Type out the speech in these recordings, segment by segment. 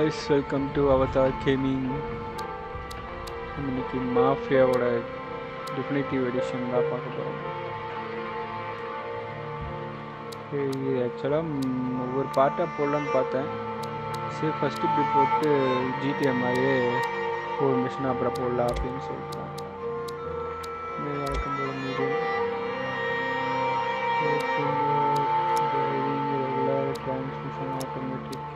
guys, welcome to Avatar Gaming. இன்னைக்கு மாஃபியாவோட definitive edition தான் பார்க்க போகிறோம். இது ஆக்சுவலாக ஒவ்வொரு பார்ட்டாக போடலான்னு பார்த்தேன். சரி ஃபஸ்ட்டு இப்படி போட்டு ஜிடிஎம் மாதிரியே ஒரு மிஷின் அப்புறம் போடலாம் அப்படின்னு சொல்லிட்டேன். வழக்கம் போல medium regular transmission automatic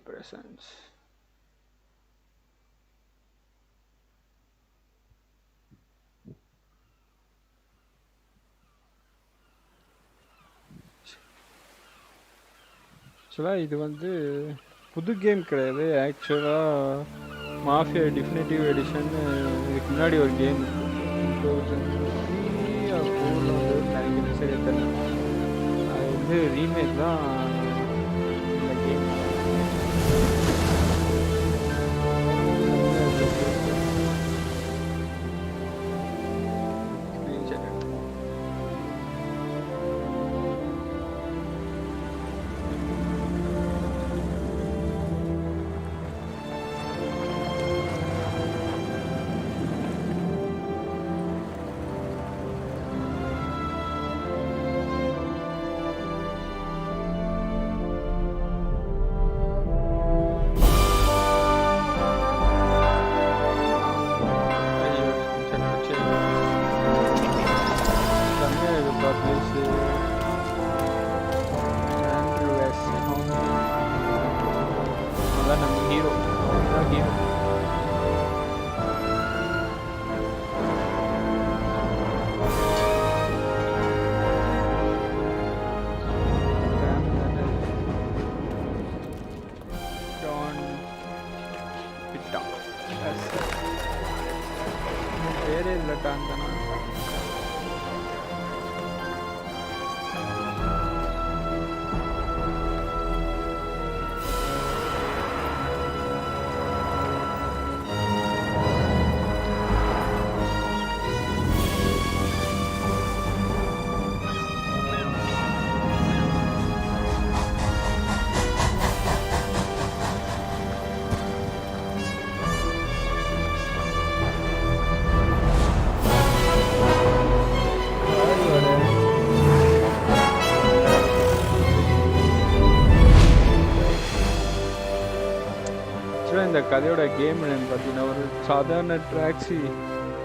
presence. ஆக்சுவலாக இது வந்து புது கேம் கிடையாது. ஆக்சுவலாக மாஃபியா டிஃபினிட்டிவ் எடிஷன் இதுக்கு முன்னாடி ஒரு கேம் 2003 or 4 வந்து நினைக்கிறேன், சரி தெரியல. அது வந்து ரீமேக் தான் இந்த கேம். இந்த கதையோட கேம் என்னன்னு பார்த்தீங்கன்னா, ஒரு சாதாரண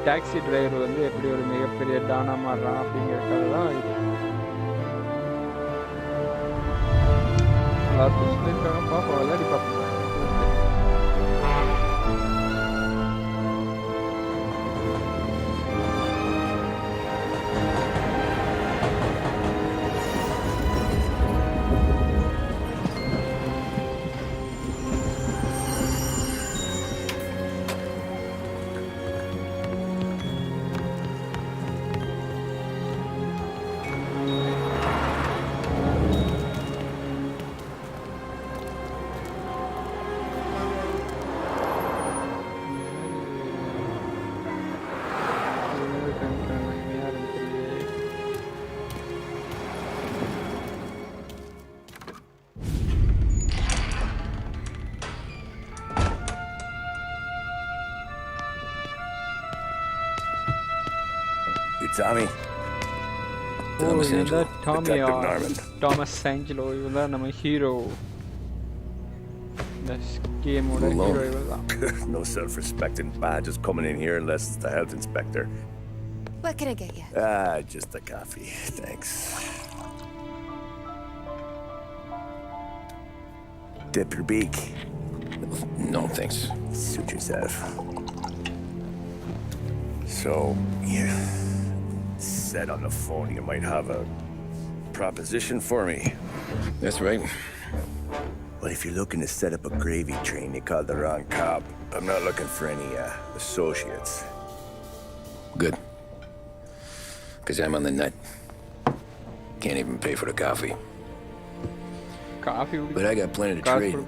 டாக்ஸி டிரைவர் வந்து எப்படி ஒரு மிகப்பெரிய டானா மாறுறான் அப்படிங்கிற கதை தான் இது. எல்லாருக்கும் சொல்லியிருக்காங்க, பார்ப்போம், விளையாடி பார்ப்போம். Tommy. Thomas Angelo. Thomas Angelo. He was our hero. This game was hero. No self-respecting badges coming in here unless it's the health inspector. What can I get you? Just a coffee. Thanks. Dip your beak. No, thanks. Suit yourself. So, yeah. Said on the phone you might have a proposition for me. That's right. Well, if you're looking to set up a gravy train, you called the wrong cop. I'm not looking for any associates. Good. Because I'm on the nut. Can't even pay for the coffee. Coffee? But I got plenty to trade.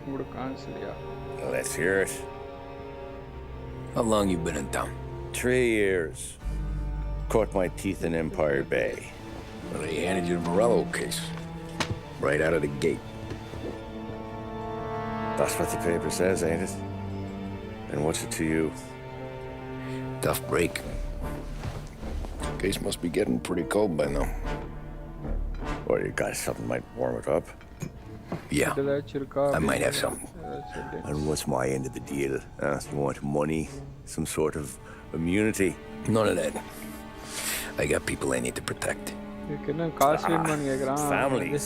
Well, let's hear it. How long you been in town? 3 years. Caught my teeth in Empire Bay. Well, they handed you the Morello case. Right out of the gate. That's what the paper says, ain't it? And what's it to you? Tough break. Case must be getting pretty cold by now. Or you got something might warm it up? Yeah, ஏதாச்சும் இருக்கா I might have something. And what's my end of the deal? You want money? Some sort of immunity? None of that. I got people I need to protect. இதுக்கு என்ன காசு வேணுமான்னு கேக்குறான். Families.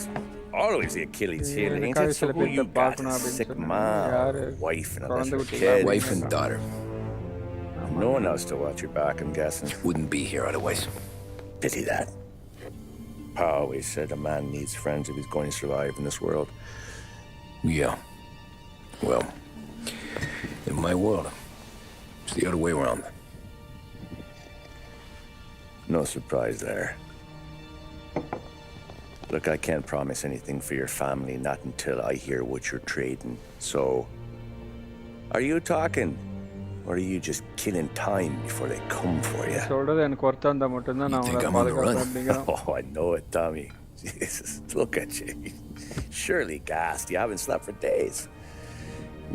Always the Achilles heel, ain't எனக்காக it? So சில who பேர்த்த you got? பார்க்கணும் A அப்படின்னு sick சொன்னாங்க. யாரு? mom, wife, and a குழந்தை little குட்டிலாம் kid. Wife and daughter. No one else to watch your back, I'm guessing. Wouldn't be here otherwise. Pity that. Pa always said a man needs friends if he's going to survive in this world. Yeah. Well, in my world, it's the other way around. No surprise there. Look, I can't promise anything for your family, not until I hear what you're trading. So, are you talking? Or are you just killing time before they come for you? சொல்றது எனக்கு ஒருத்தா இருந்தா மட்டும்தான் நான் You think அவங்கள I'm on the run? பாதுகாப்பேன் அப்படிங்கிறான். Oh, I know it, Tommy. Jesus, look at you. Surely gassed. You haven't slept for days.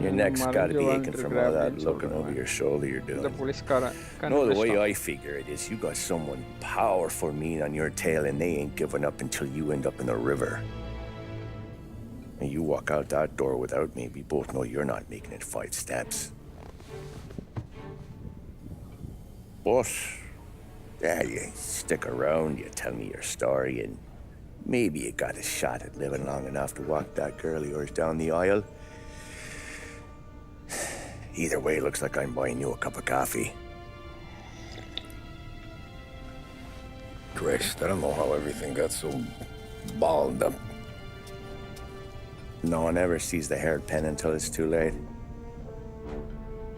Your neck's got to be aching from all that looking over your shoulder you're இந்த doing. போலீஸ்காரன் No, the way I figure it is you got someone powerful mean on your tail and they ain't giving up until you end up in the river. And you walk out that door without me, we both know you're not making it 5 steps. But, yeah, you stick around, you tell me your story, and maybe you got a shot at living long enough to walk that girl of yours down the aisle. Either way, looks like I'm buying you a cup of coffee. Christ, I don't know how everything got so balled up. No one ever sees the haired pen until it's too late.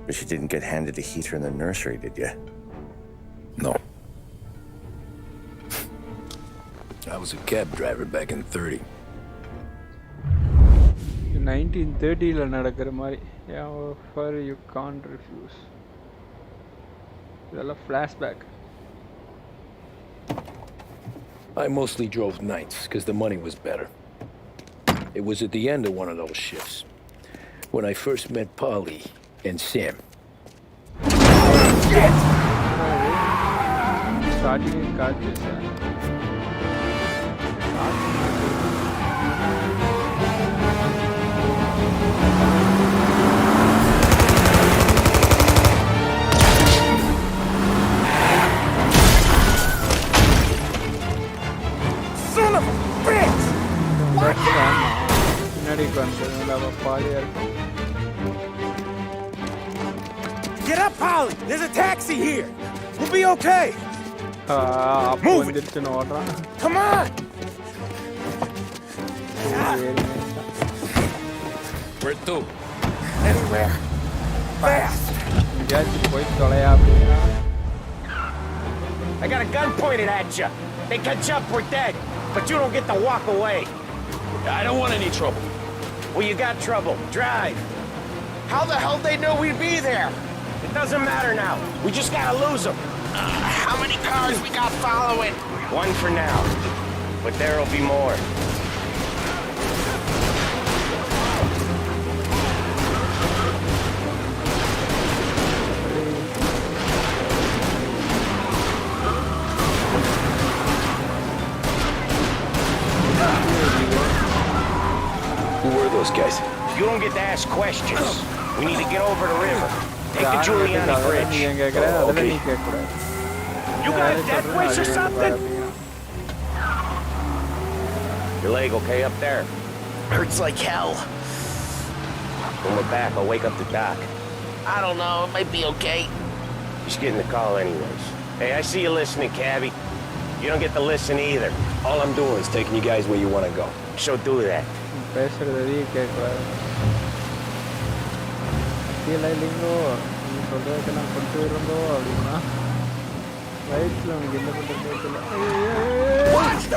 But you didn't get handed a heater in the nursery, did you? No. I was a cab driver back in 30. 1930ல நடக்கிற மாதிரி. For you can't refuse. இதெல்லாம் flashback. I mostly drove nights because the money was better. It was at the end of one of those shifts when I first met Polly and Sam. Starting card చేశా. Son of a bitch! பின்னாடி உட்காந்து பாலியா இருக்கும். Get up, Polly! There's a taxi here! We'll be okay! அப்போ வந்துருச்சுன்னு ஓடுறான். Come on! Where to? Anywhere. Fast! எங்கேயாச்சும் போய் தொலையா அப்படின்னா I got a gun pointed at you. They catch up, we're dead. But you don't get to walk away. I don't want any trouble. Well, you got trouble. Drive. How the hell they know we'd be there? It doesn't matter now. We just gotta lose them. How many cars we got following? One for now. But there'll be more. Who were those guys? You don't get to ask questions. We need to get over the river. Take the Giuliani நீ Bridge. ஏன் கேட்குற அதெல்லாம் நீ கேட்கக்கூடாது. You got a death wish or something? Your leg okay up there? Hurts like hell. When we're back, I'll wake up the doc. I don't know, it might be okay. Just getting the call anyways. Hey, I see you listening, Cabby. You don't get to listen either. All I'm doing is taking you guys where you want to go. So do that. பேசுறது எதையும் கேட்கக்கூடாது. கீழே இல்லைங்கோ நீ சொல்றதுக்கு நான் கொண்டு வரந்தோ அப்படின்னா ரைட்ல உனக்கு என்ன பண்ணுறது தெரியல.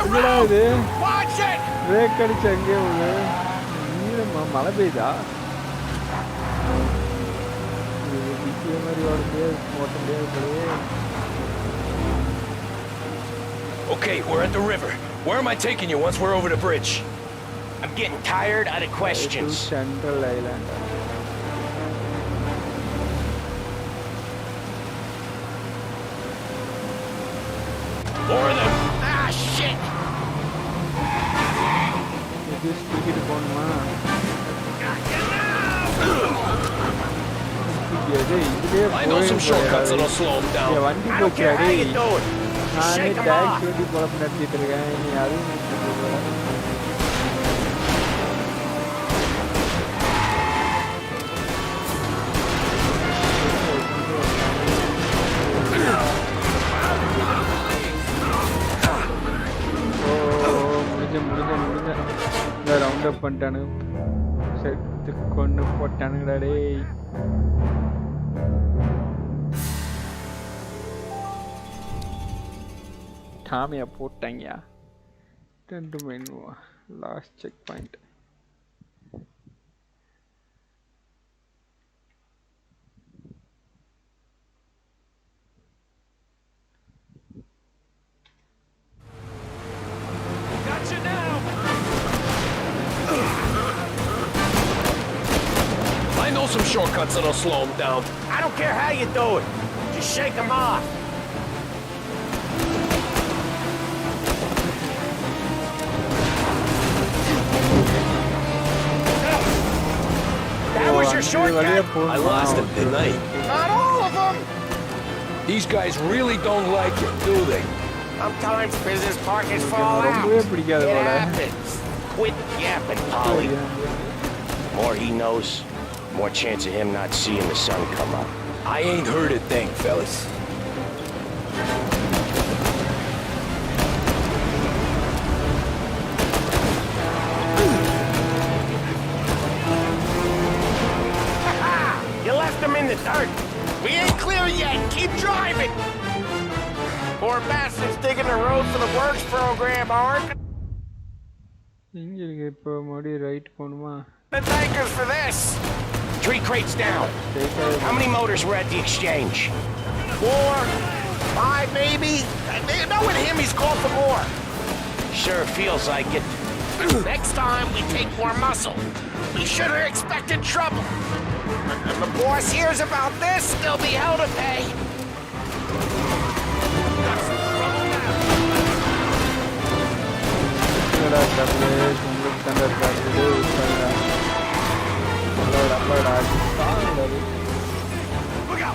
என்னடா இது பிரேக் அடிச்சு எங்கேயே உள்ள மழை பெய்தா இதே மாதிரி ஓட்ட முடியாது. Okay, we're at the river. Where am I taking you once we're over the bridge? I'm getting tired out of questions. Central Island. More of them. Ah, shit! இது ஸ்பீக்கர் போகணுமா? I know some shortcuts that'll slow them down. வண்டி I don't care how you do it. நானே Shake 'em tax off. ஓட்டி பொழப்பு நடத்திட்டு இருக்கேன். நீ அதுவும் நிறுத்திட்டு இருக்க. முடிஞ்ச இந்த ரவுண்ட் அப் பண்ணிட்டானு செத்து கொண்டு போட்டானுங்கடா டேய். டாமியா போட்டாங்கயா. 2 menu last check point. Gotcha now. I know some shortcuts that'll slow them down. I don't care how you do it. Just shake them off. That was your shortcut. I lost it, didn't I? Not all of them! These guys really don't like it, do they? Sometimes business partners fall out. ரொம்பவே பிடிக்காது It போல. happens. Quit yapping, Polly. More he knows, more chance of him not seeing the sun come up. I ain't heard a thing, fellas. You left him in the dirt. We ain't clear yet. Keep driving. Poor bastards digging the road for the works program, aren't எங்க இருக்கு இப்போ மறுபடியும் right போகணுமா? the tankers for this? 3 crates down. How many motors were at the exchange? 4, 5 maybe? Knowing him, he's called for more. Sure feels like it. Next time, we take more muscle. We should have expected trouble. If the boss hears about this, there'll be hell to pay. Got some trouble now. என்னடா கப்லேஷ் உங்களுக்கு தானே இருக்காது.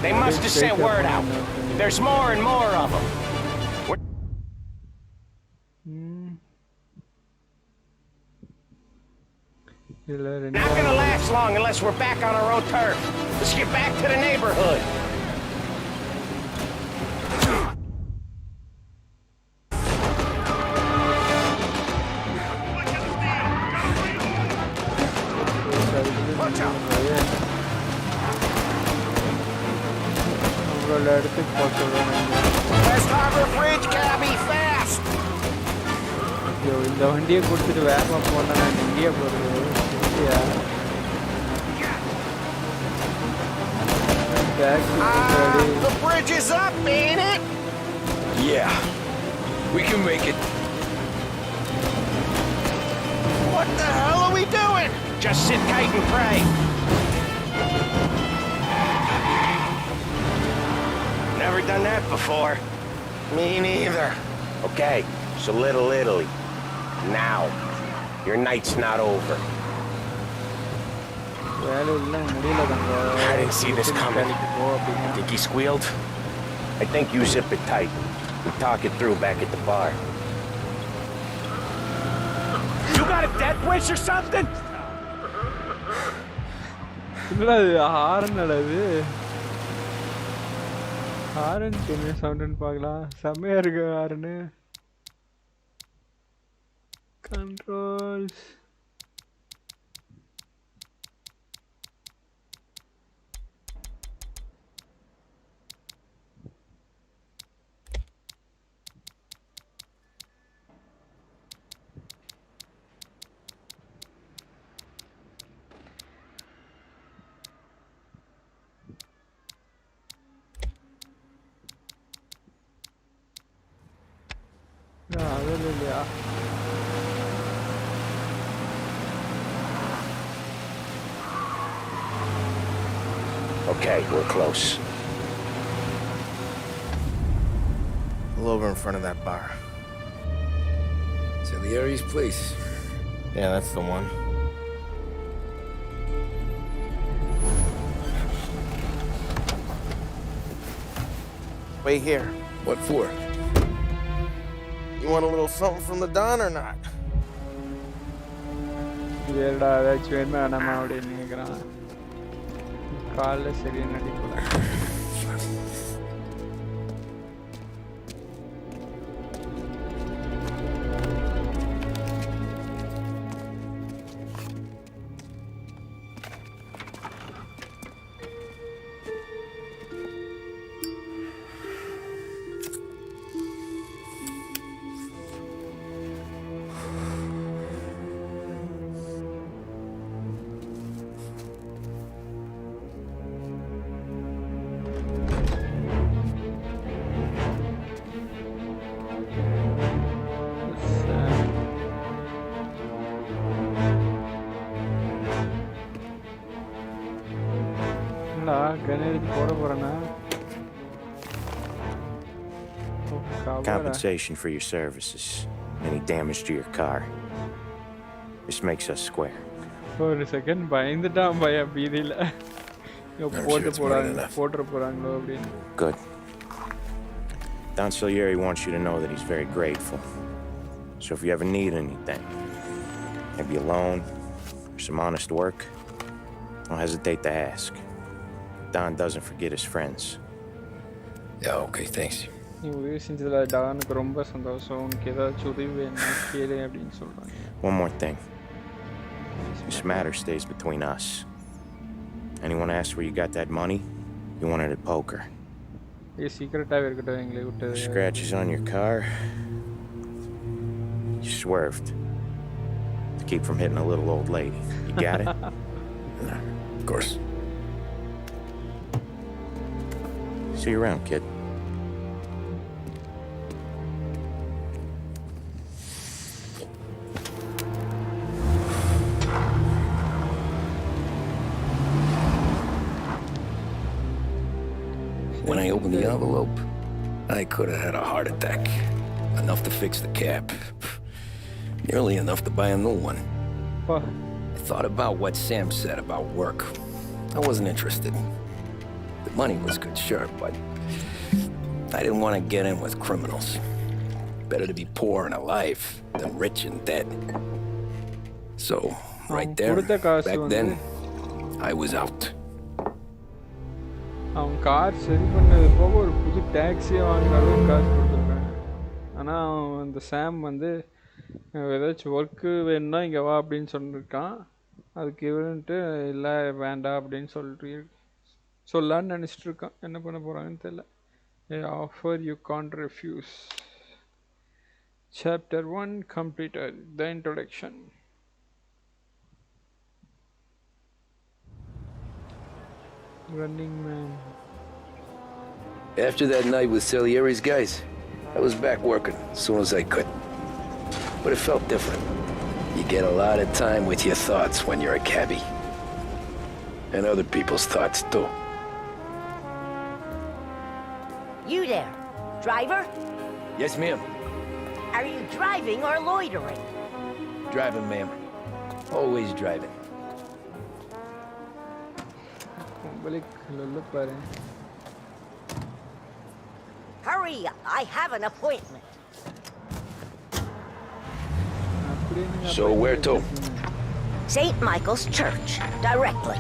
They must have sent word out. There's more and more of them. Not gonna last long unless we're back on our own turf. Let's get back to the neighborhood. Watch out. உங்களோட இடத்துக்கு போக சொல்லுவாங்க. West Harbor Bridge, cabby, fast. இந்த வண்டியை கொடுத்துட்டு வேகமாக போனா நான் எங்கேயே போகிறது? The bridge is up, ain't it? Yeah, we can make it. What the hell are we doing? Just sit tight and pray. Never done that before. Me neither. Okay, so Little Italy. Now, your night's not over. வேலை இல்லை முடியல தாங்க. I didn't see this coming. போ அப்படின்னா Think he squealed? I think you zip it tight. We talk it through back at the bar. You got a death wish or something? இல்லை அது horn அது horn என்ன சவுண்டுன்னு பார்க்கலாம். செம்மையாக இருக்கு horn. Controls இல்லையா? Okay, we're close. Pull over in front of that bar. Salieri's place. Yeah, that's the one. Wait here. What for? You want a little something from the Don or not? ஏடா ஏதாச்சும் வேணுமா வேணாமா அப்படின்னு கேட்குறான். காலைல சரியா நடிக்கல. Compensation for your services. Any damage to your car. This makes us square. ஒரு second பயந்துட்டான் பையன் பீதியில் போட்டு போறாங்களோ அப்படின்னு. Good. Don Salieri wants you to know that he's very grateful. So if you ever need anything, maybe a loan or some honest work, don't hesitate to ask. Don doesn't forget his friends. Yeah, okay, thanks. நீ உதவி செஞ்சதில் டானுக்கு ரொம்ப சந்தோஷம். உனக்கு ஏதாச்சும் உதவி வேணும் கேளு அப்படின்னு சொல்கிறாங்க. One more thing. This matter stays between us. Anyone asks where you got that money, you won it at poker. இது சீக்கிரட்டாகவே இருக்கட்டும் எங்களை விட்டு. Scratches on your car. You swerved to keep from hitting a little old lady. You got it? Of course. See you around, kid. When I opened the envelope, I could have had a heart attack. Enough to fix the cap. Nearly enough to buy a new one. What? I thought about what Sam said about work. I wasn't interested. The money was good, sure, but I didn't want to get in with criminals. Better to be poor and alive than rich and dead. So, right there, back then, I was out. அவன் car சரி பண்ணது போக ஒரு புது டாக்ஸியை வாங்குற அளவுக்கு காசு கொடுத்துருக்காங்க. ஆனால் அவன் அந்த சாம் வந்து ஏதாச்சும் ஒர்க்கு வேணும்னா இங்கே வா அப்படின்னு சொல்லியிருக்கான். அதுக்கு இவன்ட்டு இல்லை வேண்டாம் அப்படின்னு சொல்லான்னு நினச்சிட்டு இருக்கான். என்ன பண்ண போகிறாங்கன்னு தெரியல. Offer you can't refuse. Chapter 1 completed. The introduction. Running Man. After that night with Salieri's guys, I was back working as soon as I could. But it felt different. You get a lot of time with your thoughts when you're a cabbie. And other people's thoughts, too. You there, driver? Yes, ma'am. Are you driving or loitering? Driving, ma'am. Always driving. Hurry up, I have an appointment. So where to? St. Michael's Church, directly.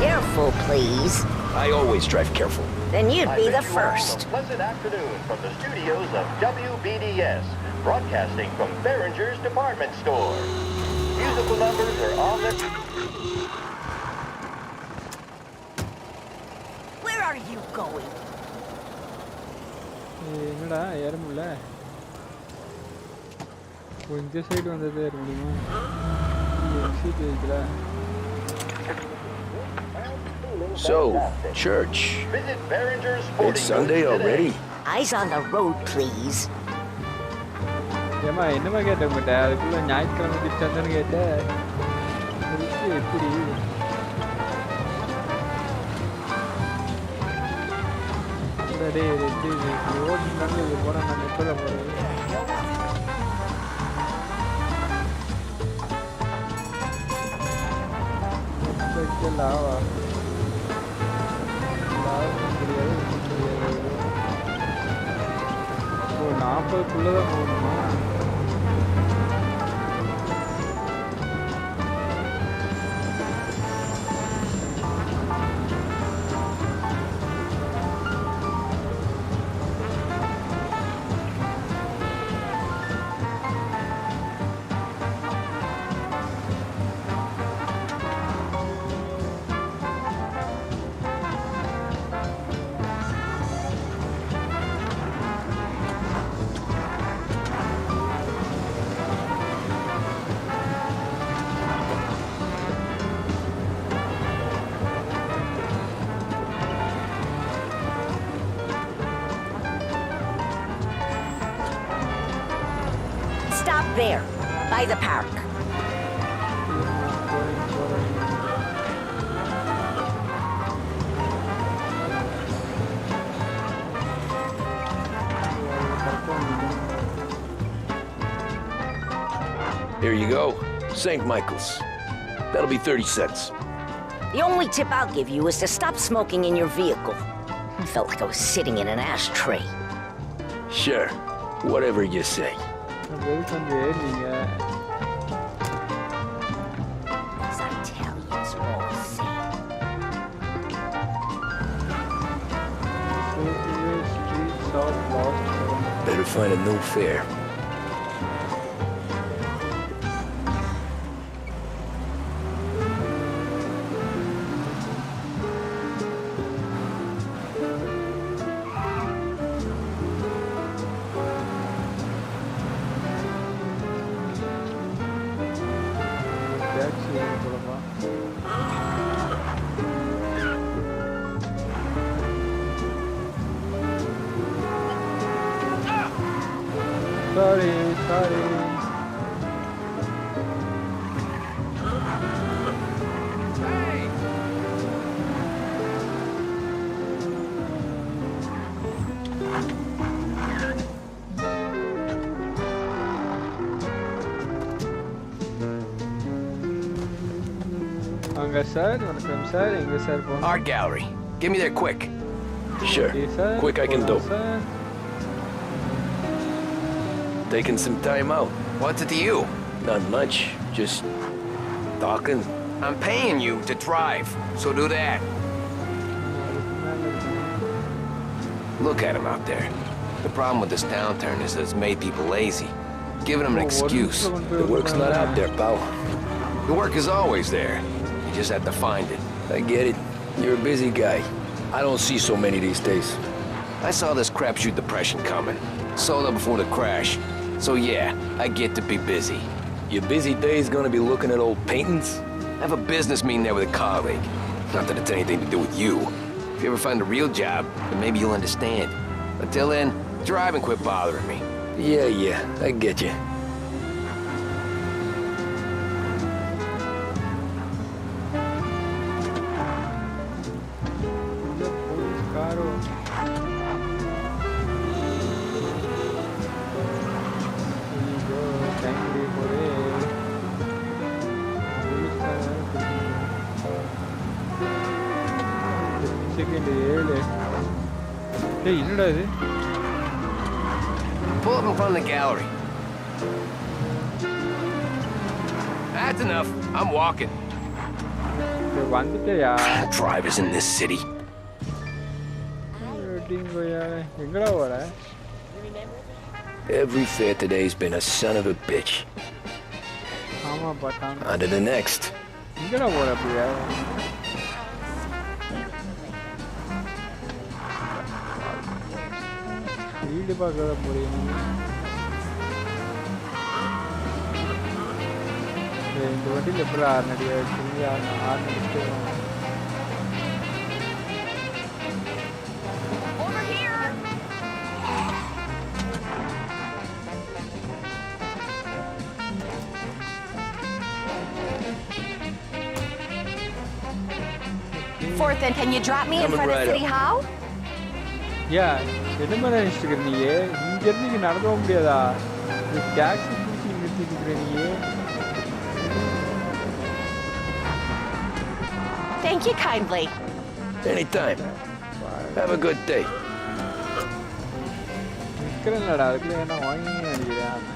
Careful, please. I always drive careful. Then you'd be the first. Pleasant afternoon from the studios of WBDS, broadcasting from Behringer's department store. Musical numbers are on the... Where are you going? என்னடா ஏற முடியல. இந்த side வந்தது ஏற முடியுமா? Seat வைக்கல. So, church. Visit Behringer's Sporting It's Sunday Goods already? today. Eyes on the road, please. ஏமா என்னமா கேட்ட உங்கள்கிட்ட அதுக்குள்ள ஞாயிற்றுக்கிழமை திட்டான்னு கேட்டேன் எப்படி டே ஓடினாங்க இது போனால் நான் எப்போ போகிறேன் லாவா முடியாது 40 தான் போகணுமா Stop there, by the park. Here you go. St. Michael's. That'll be 30 cents. The only tip I'll give you is to stop smoking in your vehicle. I felt like I was sitting in an ashtray. Sure. Whatever you say. These Italians are all the same. Better find a new fare. Sorry. Art gallery. Get me there quick. Sure. Quick I can do. Taking some time out. What's it to you? Not much. Just talking. I'm paying you to drive, so do that. Look at him out there. The problem with this downturn is that it's made people lazy. Giving them an excuse. The work's not out there, pal. The work is always there. You just have to find it. I get it. You're a busy guy. I don't see so many these days. I saw this crapshoot depression coming. Sold up before the crash. So yeah, I get to be busy. Your busy day's gonna be looking at old paintings? I have a business meeting there with a colleague. Not that it's anything to do with you. If you ever find a real job, then maybe you'll understand. Until then, drive and quit bothering me. Yeah, I get you. Pull up in front of the gallery. That's enough. I'm walking. Drivers in this city. Every fair today's been a son of a bitch. On to the next. worth it. Can you drop me in Coming front of right City up. Hall? Yeah, என்ன மாதிரி நினைச்சிட்டு இருக்க நீ இங்க இருந்து இங்க நடந்து போக முடியாதா டாக்ஸி பிடிச்சி நிறுத்திட்டு இருக்கிற நீ Thank you kindly. Anytime. Have a good day. நிற்கிறேன்லடா அதுக்குள்ள என்ன வாங்கி நினைக்கிறேன்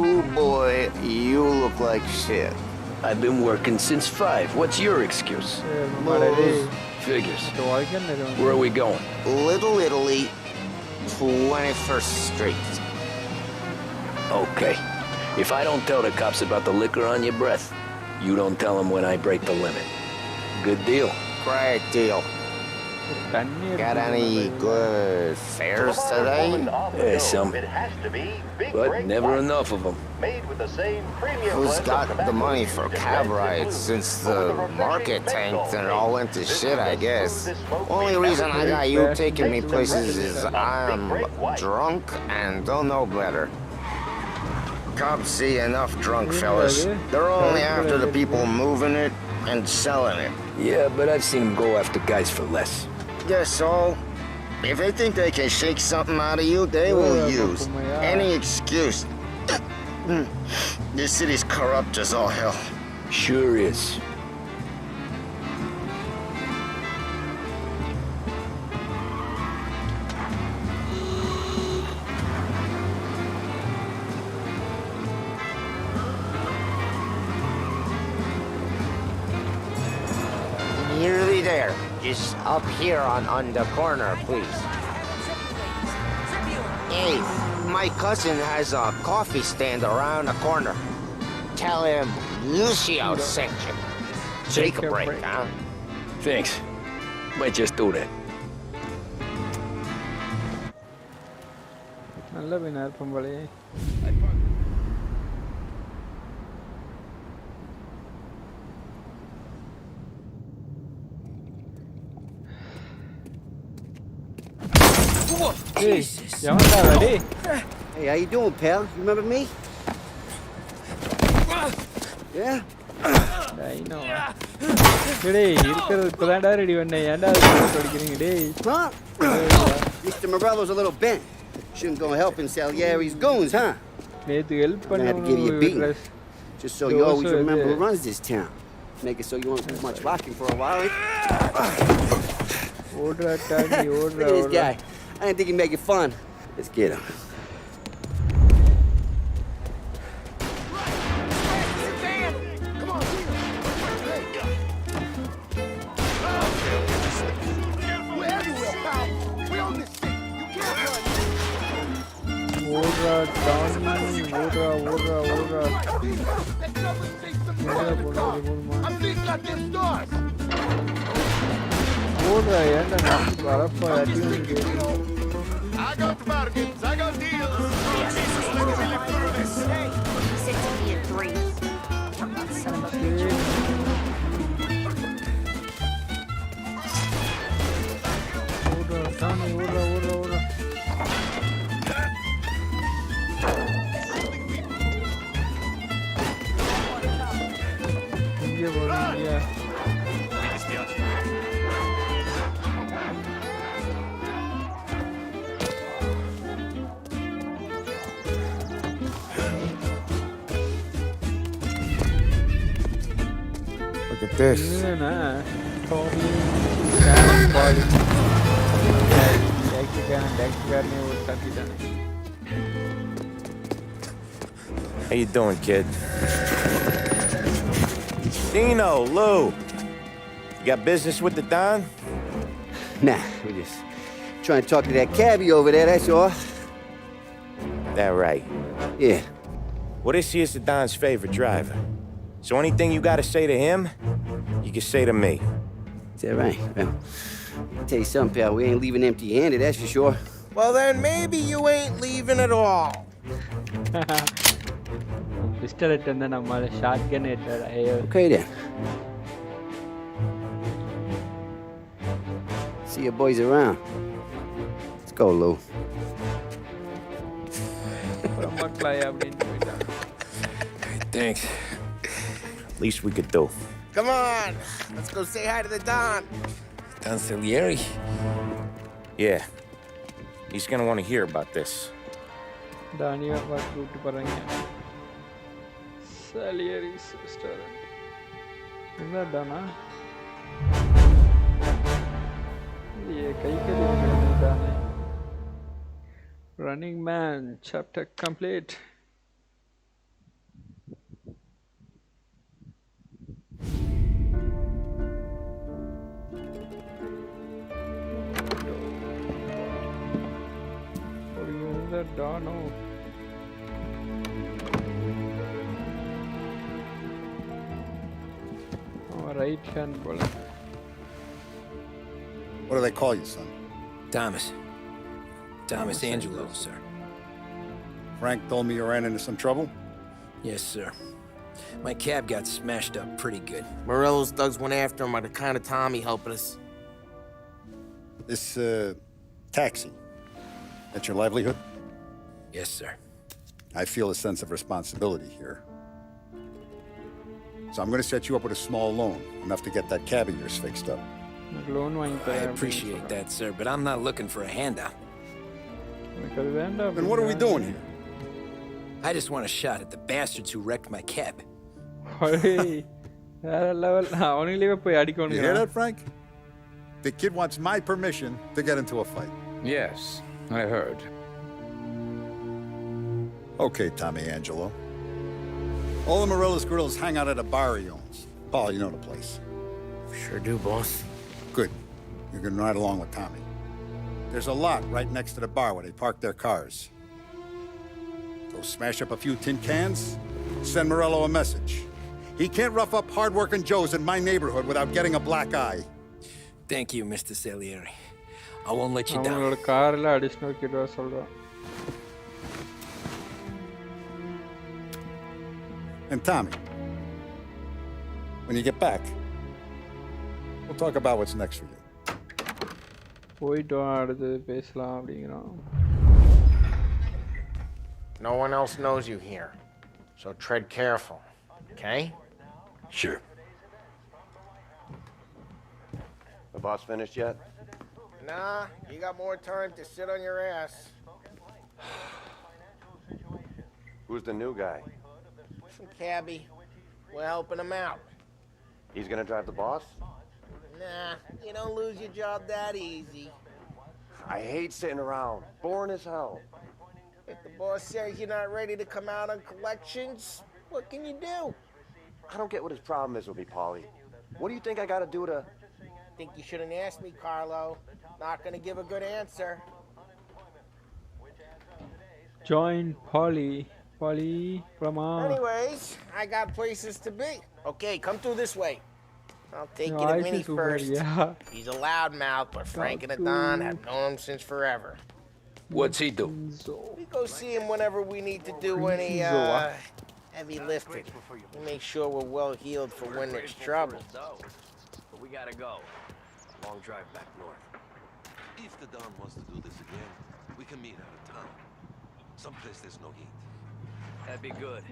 Oh boy, you look like shit. I've been working since 5. What's your excuse? Figures. Where are we going? Little Italy, 21st Street. Okay. If I don't tell the cops about the liquor on your breath, you don't tell them when I break the limit. Good deal. Great deal. Got any good fares today? Yeah, some. But never enough of them. Who's got the money for cab rides since the market tanked and it all went to shit, I guess? Only reason I got you taking me places is I'm drunk and don't know better. Cops see enough drunk fellas. They're only after the people moving it and selling it. Yeah, but I've seen them go after guys for less. Yes, so if they think they can shake something out of you, they will use any excuse. This city's corrupt as all hell. Sure is. Nearly there. Just up here on the corner, please. Hey, my cousin has a coffee stand around the corner. Tell him Lucio sent you. Take a break, huh? Thanks. Might just do that. நல்ல பையனா இருப்போம் போலே Hey, எவன்டா ready? Hey, how you doing, pal? You remember me? Yeah? I know. டேய் இருக்குறது இப்பதான்டா ready பண்ணேன். ஏன்டா அது படிக்கிறீங்க டேய்? Huh? Mr. Morello's a little bent. Shouldn't go helping Salieri's goons, huh? நேத்து help I'm gonna have to give you a beating. பண்ணு. Just so you always remember who runs this town. Make it so you won't do much rocking for a while. ஓடுறா daddy ஓடுறா. Look at this guy. I didn't think he'd make it fun. Let's get him. ஓடுறா daddy ஓடுறா ஓடுறா ஓடுறா. ஓடுறா ஏன்டா நான் வரப்பா அடிங்க. I got bargains, I got deals. Jesus, let me live through this. 60 and 3. Son of a bitch. ஓடுறா daddy ஓடுறா ஓடுறா ஓடுறா. இங்கே போறீங்க. Look at this. என்னன்னா டாக்டர்காரனே ஒரு தப்பிட்டானே. How you doing, kid? Dino, Lou. You got business with the Don? Nah, we just trying to talk to that cabbie over there, that's all. That right. Yeah. Well, this here's the Don's favorite driver. So anything you gotta say to him, you can say to me. Is that right? Well, I'll tell you something, pal. We ain't leaving empty-handed, that's for sure. Well, then maybe you ain't leaving at all. Pistol it and then I'm a shotgun it. Okay, then. See your boys around. Let's go, Lou. Thanks. Least we could do. Come on, let's go say hi to the Don. Don Salieri? Yeah, he's gonna want to hear about this. Daniya what route paranga. Salieri's restaurant. Inda Dana. Ye kai kali Dana. Running Man chapter complete. Dono. Oh, right hand ball. What do they call you, son? Thomas. Thomas Angelo, sir. Frank told me you ran into some trouble? Yes, sir. My cab got smashed up pretty good. Morello's thugs went after him by the kind of Tommy helping us. This, taxi. That's your livelihood? Yes, sir. I feel a sense of responsibility here. So I'm gonna set you up with a small loan, enough to get that cab of yours fixed up. I appreciate that, sir, but I'm not looking for a handout. Then what are we doing here? I just want a shot at the bastards who wrecked my cab. You hear that, Frank? The kid wants my permission to get into a fight. Yes, I heard. Okay, Tommy Angelo. All the Morello's girls hang out at a bar he owns. Paul, you know the place. Sure do, boss. Good. You can ride along with Tommy. There's a lot right next to the bar where they park their cars. Go smash up a few tin cans, send Morello a message. He can't rough up hard-working Joes in my neighborhood without getting a black eye. Thank you, Mr. Salieri. I won't let you down. And Tommy, when you get back, we'll talk about what's next for you. No one else knows you here, so tread careful, okay? Sure. The boss finished yet? Nah, you got more time to sit on your ass. Who's the new guy? Some cabbie. We're helping him out. He's gonna drive the boss? Nah, you don't lose your job that easy. I hate sitting around. Boring as hell. If the boss says you're not ready to come out on collections, what can you do? I don't get what his problem is with me, Paulie. What do you think I gotta do to... Think you shouldn't ask me, Carlo. Not gonna give a good answer. Join Polly. Polly, come on. Anyways, I got places to be. Okay, come through this way. I'll take you to Minnie first. Yeah. He's a loudmouth, but Frank and the Don have known him since forever. What's he do? We go see him whenever we need to do any heavy lifting. We make sure we're well healed for when there's trouble. But we gotta go. Long drive back north. If the Don wants to do this again, we can meet out of town. Someplace there's no heat. That'd be good.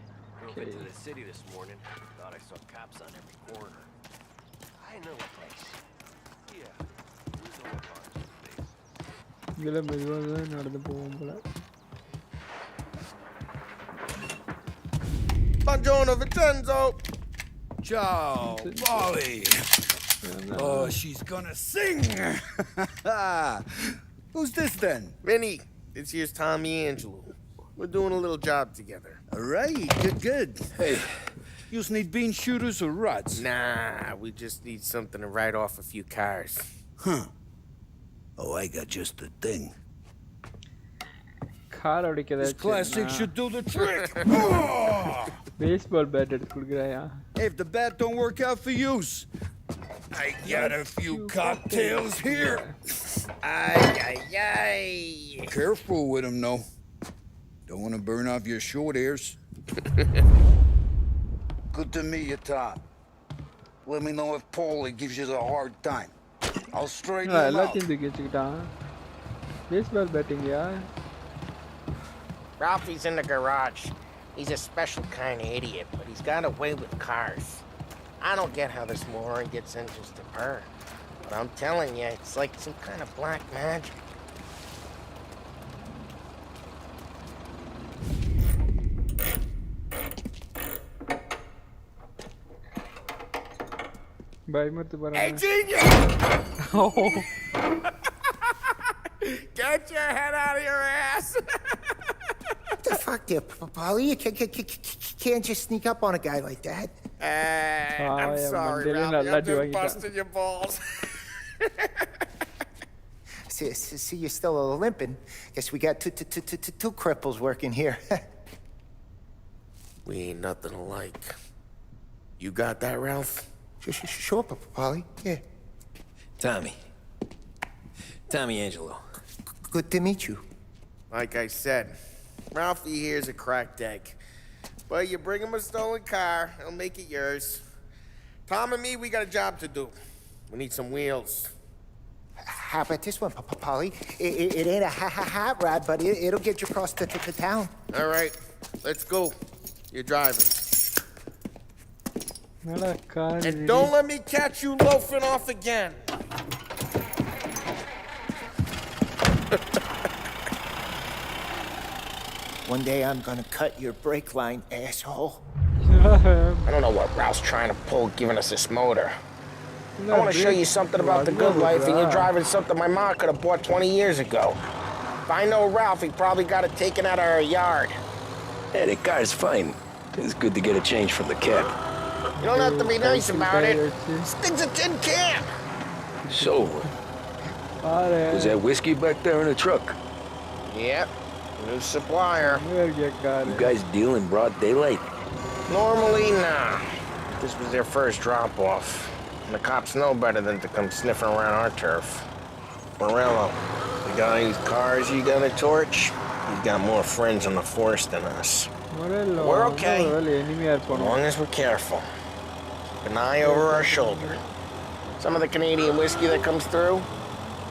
Drove into the city this morning. Thought I saw cops on every corner. I know a place. Yeah, we know a place. இதுல மெதுவாக நடந்து போவோம் போல. Buongiorno, Vincenzo. Ciao, Polly. Oh, she's gonna sing. Who's this then? Vinny, this here's Tommy Angelo. We're doing a little job together. All right, good. Hey, You just need bean shooters or rods? Nah, we just need something to write off a few cars. Huh. Oh, I got just the thing. Car அடிக்க This classic ஏதாச்சும் should do the trick. Baseball bat எடுத்து கொடுக்குறாயா? If the bat don't work out for use, I got a few cocktails here. Ay. Careful with them, though. Don't want to burn off your short hairs. Good to meet you, Tom. Let me know if Paulie gives you the hard time. I'll straighten him out. எல்லாத்தையும் தூக்கி வச்சுக்கிட்டான். Baseball பேட்டிங்கயா? Ralphie's in the garage. He's a special kind of idiot, but he's got a way with cars. I don't get how this moron gets engines to burn. But I'm telling you, it's like some kind of black magic. பயமுறுத்து பாருங்க. Hey, genius! Get your head out of your ass! What the fuck there, Paulie? You can't just sneak up on a guy like that. I'm sorry, Ralphie. I'm just busting your balls. See, you're still limping. Guess we got two cripples working here. We ain't nothing alike. You got that, Ralph? Sure, Paulie. Yeah. Tommy Angelo. Good to meet you. Like I said, Ralphie here's a cracked egg. But you bring him a stolen car, he'll make it yours. Tom and me, we got a job to do. We need some wheels. How about this one, Paulie? It ain't a hot rod, but it'll get you across to town. All right, let's go. You're driving. And don't let me catch you loafing off again. One day I'm gonna cut your brake line, asshole. I don't know what Ralph's trying to pull giving us this motor. I want to show you something about the good life, and you're driving something my mom could have bought 20 years ago. If I know Ralph, he probably got it taken out of our yard. Hey, the car's fine. It's good to get a change from the cab. You don't have to be nice about it. This thing's a tin can. So, was that whiskey back there in the truck? Yep, new supplier. You guys deal in broad daylight? Normally, nah. This was their first drop-off. And the cops know better than to come sniffing around our turf. Morello, the guy whose cars you gonna torch, he's got more friends in the force than us. We're okay, as long as we're careful. Keep an eye over our shoulder. Some of the Canadian whiskey that comes through,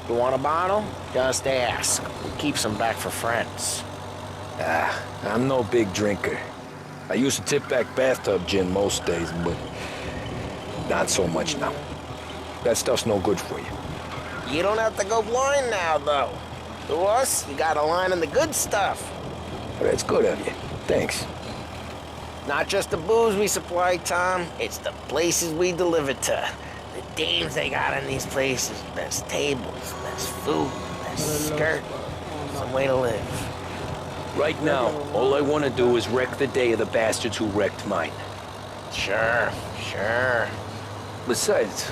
you want a bottle? Just ask. We keep some back for friends. I'm no big drinker. I used to tip back bathtub gin most days, but not so much now. That stuff's no good for you. You don't have to go blind now, though. To us, you got a line in the good stuff. Well, that's good of you. Thanks. Not just the booze we supply, Tom. It's the places we deliver to. The dames they got in these places. Best tables, best food, best skirt. Some way to live. Right now, all I want to do is wreck the day of the bastards who wrecked mine. Sure. Besides,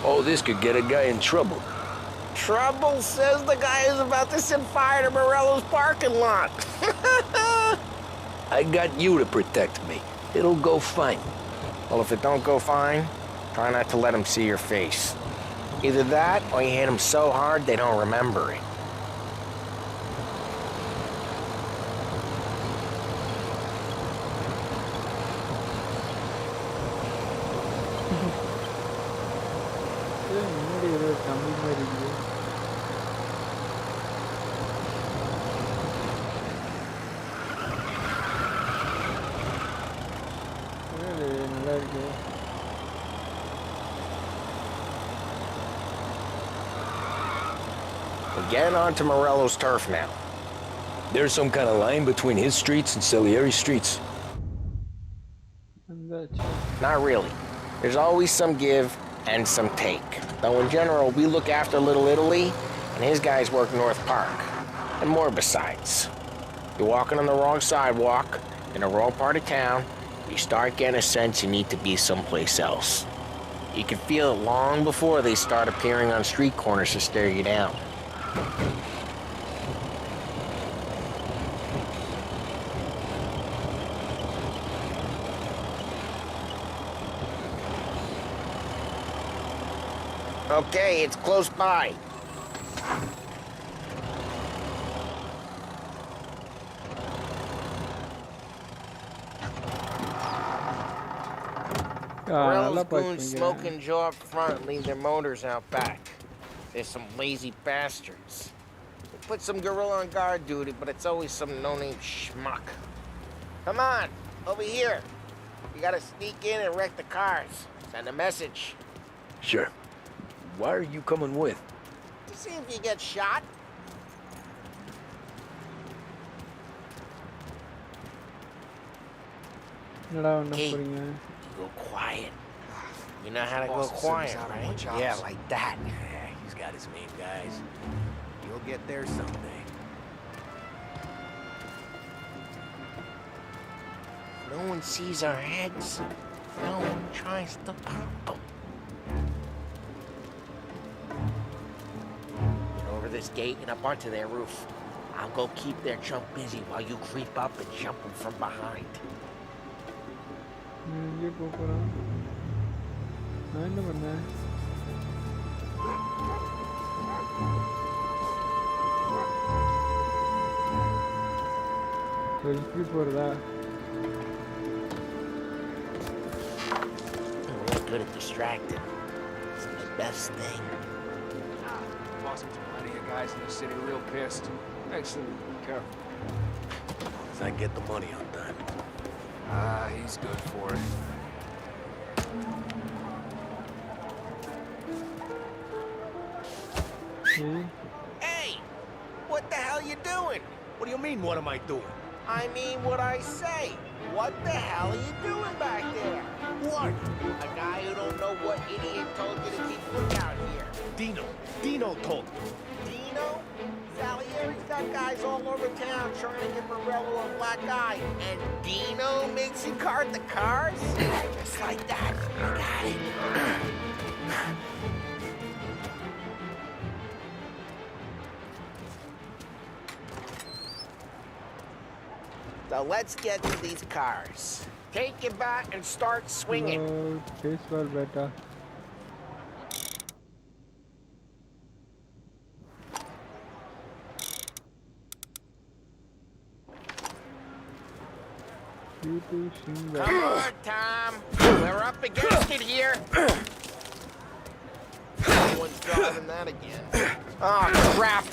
all this could get a guy in trouble. Trouble says the guy is about to set fire to Morello's parking lot. I got you to protect me. It'll go fine. Well, if it don't go fine, try not to let them see your face. Either that, or you hit them so hard they don't remember it. We're getting onto Morello's turf now. There's some kind of line between his streets and Salieri's streets. Not really. There's always some give and some take. Though in general, we look after Little Italy, and his guys work North Park. And more besides. You're walking on the wrong sidewalk, in the wrong part of town, You start getting a sense you need to be someplace else. You can feel it long before they start appearing on street corners to stare you down. Okay, it's close by. Morello's goons smoke and jaw up front and leave their motors out back. There's some lazy bastards. They put some gorilla on guard duty, but it's always some no-name schmuck. Come on, over here. You gotta sneak in and wreck the cars. Send a message. Sure. Why are you coming with? To see if you get shot. Hey, go quiet. You know how to go quiet, right? Yeah, like that. Yeah, he's got his main guys. You'll get there someday. No one sees our heads. No one tries to pop them. Get over this gate and up onto their roof. I'll go keep their chump busy while you creep up and jump them from behind. இங்கே போகிறோம். நான் என்ன பண்ணேன்? இப்படி போகிறதா? I'm real good at distracting. It's the best thing. Bossing too many of guys in the city real pissed. Excellent. Be careful. As I get the money on time. He's good for it. Hey! What the hell you doing? What do you mean, what am I doing? I mean what I say. What the hell are you doing back there? What? A guy who don't know what idiot told you to keep lookout here. Dino told me. Dino? Salieri's got guys all over town trying to get Morello a black eye. And Dino makes you cart the cars? Just like that. I got it. So let's get to these cars. Take your bat and start swinging. Baseball beta. Come on, Tom. We're up against it here. Someone's driving that again. Oh, crap.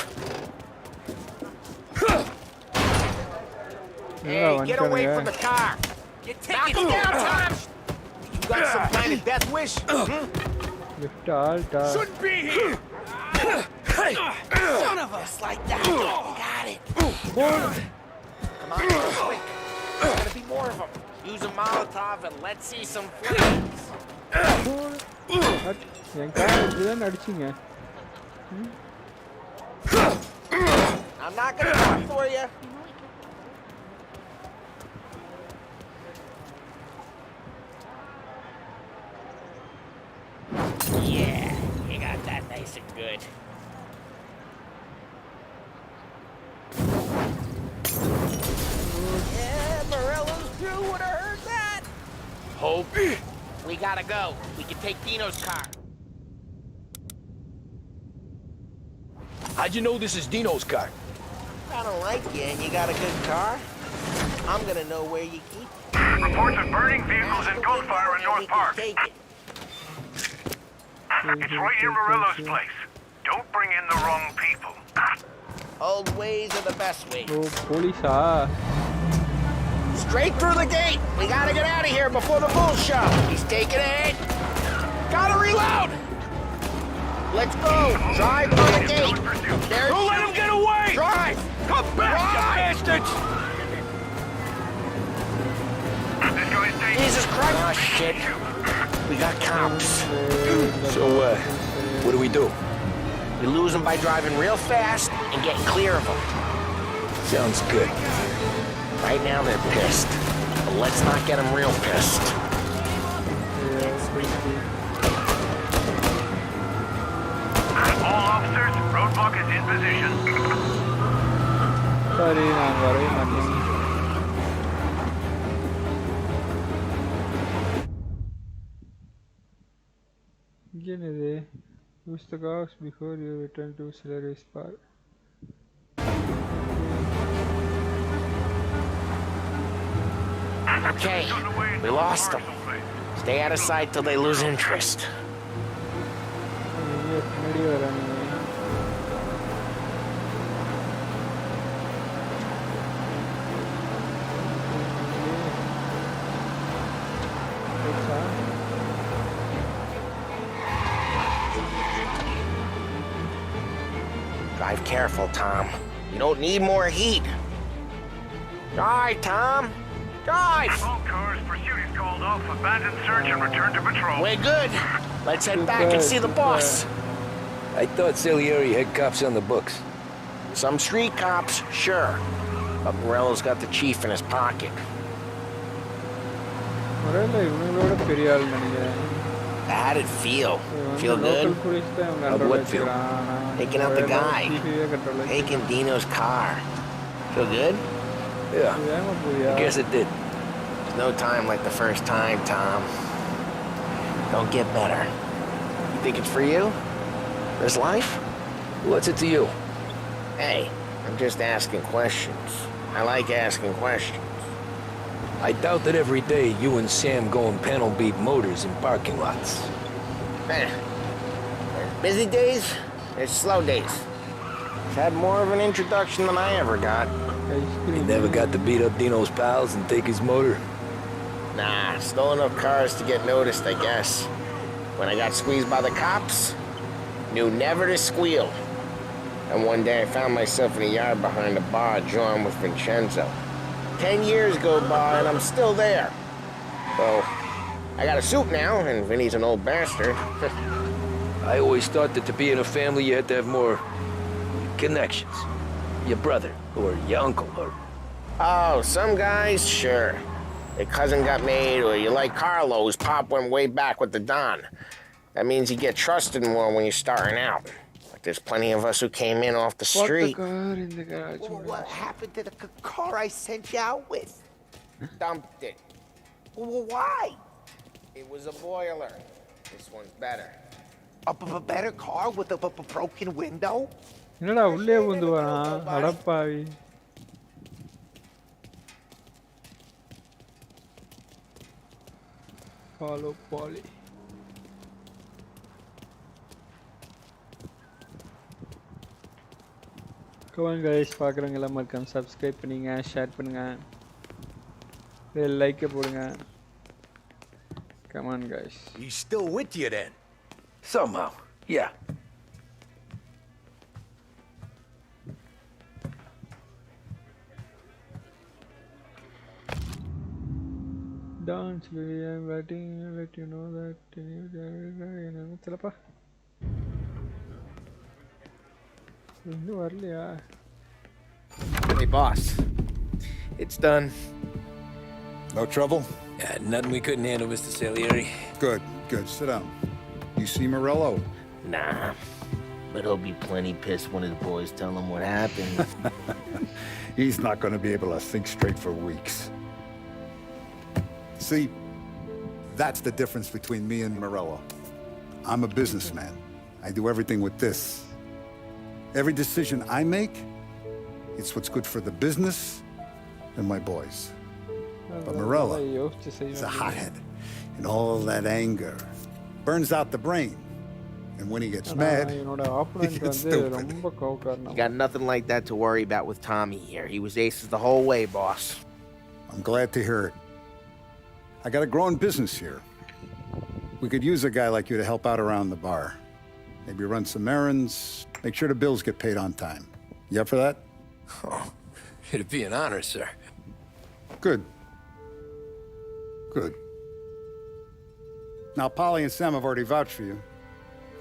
Hey, get away from the car. You take Knock it him down, Tom. You got some kind of death wish? Lift alt. Shouldn't be here. Son of a... Just like that. You got it. Come on, quick. There's gotta be more of them. Use a Molotov and let's see some flames. N car இப்படிதான் அடிச்சிங்க. I'm not gonna talk for you. Yeah, you got that nice and good. Yeah, Morello's crew would have heard that. Hope. We gotta go. We can take Dino's car. How'd you know this is Dino's car? I don't like you and you got a good car. I'm gonna know where you keep it. Reports of burning vehicles and gunfire in North Park. Take it. It's right near Morello's place. Don't bring in the wrong people. Old ways are the best ways. Oh, police. Straight through the gate. We gotta get out of here before the bull show. He's taking a hit. Gotta reload. Let's go. Drive through the gate. Don't let him get away! Drive. Come back, you bastards! Jesus Christ. Oh, shit. We got cops. So, what do we do? We lose them by driving real fast and getting clear of them. Sounds good. Right now they're pissed. A Let's not get him real pissed. All officers, roadblock is in position. Sorry, நான் வரவே மாட்டேன். என்னது? Use the cogs before you return to Solaris Park. Okay, we lost them. Stay out of sight till they lose interest. Drive careful, Tom. You don't need more heat. Drive, Tom. Drive! All cars, pursuit is called off. Abandon search and return to patrol. We're good. Let's head back and see the boss. I thought Salieri had cops on the books. Some street cops, sure. But Morello's got the chief in his pocket. How did it feel? Feel good? What feel? Taking out the guy. Taking Dino's car. Feel good? Yeah, I guess it did. There's no time like the first time, Tom. Don't get better. You think it's for you? This life? What's it to you? Hey, I'm just asking questions. I like asking questions. I doubt that every day you and Sam go and panel beat motors in parking lots. There's busy days, there's slow days. I've had more of an introduction than I ever got. You never got to beat up Dino's pals and take his motor? Nah, stole enough cars to get noticed, I guess. When I got squeezed by the cops, knew never to squeal. And one day I found myself in a yard behind a bar drawn with Vincenzo. 10 years go by and I'm still there. So, I got a suit now, and Vinny's an old bastard. I always thought that to be in a family you had to have more connections. Your brother, or your uncle, or... Oh, some guys, sure. Their cousin got made, or you like Carlos, Pop went way back with the Don. That means you get trusted more when you're starting out. But there's plenty of us who came in off the street. What happened to the car I sent you out with? Dumped it. Why? It was a boiler. This one's better. A better car with a broken window? என்னடா உள்ளே வந்து வரான் அடப்பாவி follow poly comment guys பார்க்குறவங்க எல்லாம் மறக்காம subscribe பண்ணுங்க share பண்ணுங்க பெல் லைக் போடுங்க comment guys He's still with you then? Somehow, yeah. Dance, baby, I'm waiting. I'll let you know that you telapa. இன்னும் வரலையா? Hey, boss. It's done. No trouble? Yeah, nothing we couldn't handle, Mr. Salieri. Good, good. Sit down. You see Morello? Nah. But he'll be plenty pissed when his boys tell him what happened. He's not going to be able to think straight for weeks. See, that's the difference between me and Morello. I'm a businessman. I do everything with this. Every decision I make, it's what's good for the business and my boys. But Morello is a hothead, and all that anger burns out the brain. And when he gets mad, he gets stupid. You got nothing like that to worry about with Tommy here. He was aces the whole way, boss. I'm glad to hear it. I got a growing business here. We could use a guy like you to help out around the bar. Maybe run some errands, make sure the bills get paid on time. You up for that? Oh, it'd be an honor, sir. Good. Good. Now, Polly and Sam have already vouched for you.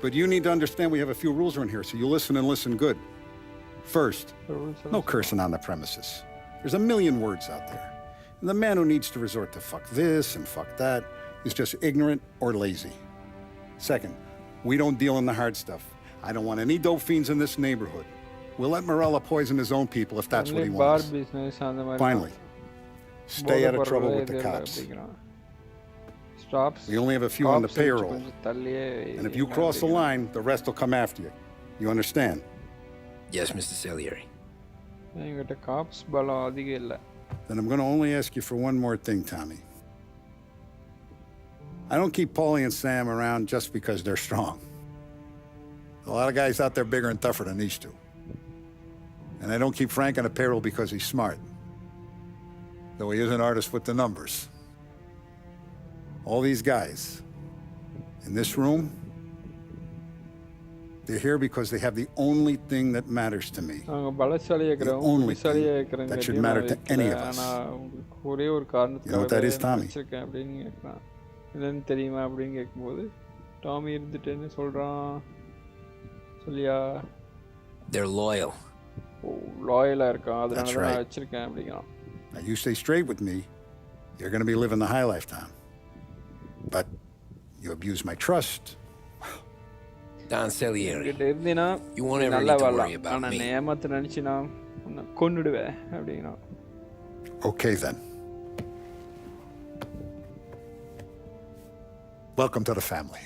But you need to understand we have a few rules around here, so you listen and listen good. First, no cursing on the premises. There's a million words out there. And the man who needs to resort to fuck this and fuck that is just ignorant or lazy. Second, we don't deal in the hard stuff. I don't want any dope fiends in this neighborhood. We'll let Morella poison his own people if that's what he wants. Finally, stay out of trouble with the cops. We only have a few on the payroll. And if you cross the line, the rest will come after you. You understand? Yes, Mr. Salieri. Then I'm going to only ask you for one more thing, Tommy. I don't keep Paulie and Sam around just because they're strong. A lot of guys out there bigger and tougher than these two. And I don't keep Frank on the payroll because he's smart. Though he is an artist with the numbers. All these guys in this room, they're here because they have the only thing that matters to me. The only thing that should matter to any of us. You know what that is, Tommy? They're loyal. That's right. Now you stay straight with me, you're going to be living the high life, Tom. But you abuse my trust. Don Salieri, you won't ever need to worry about me. Okay, then. Welcome to the family.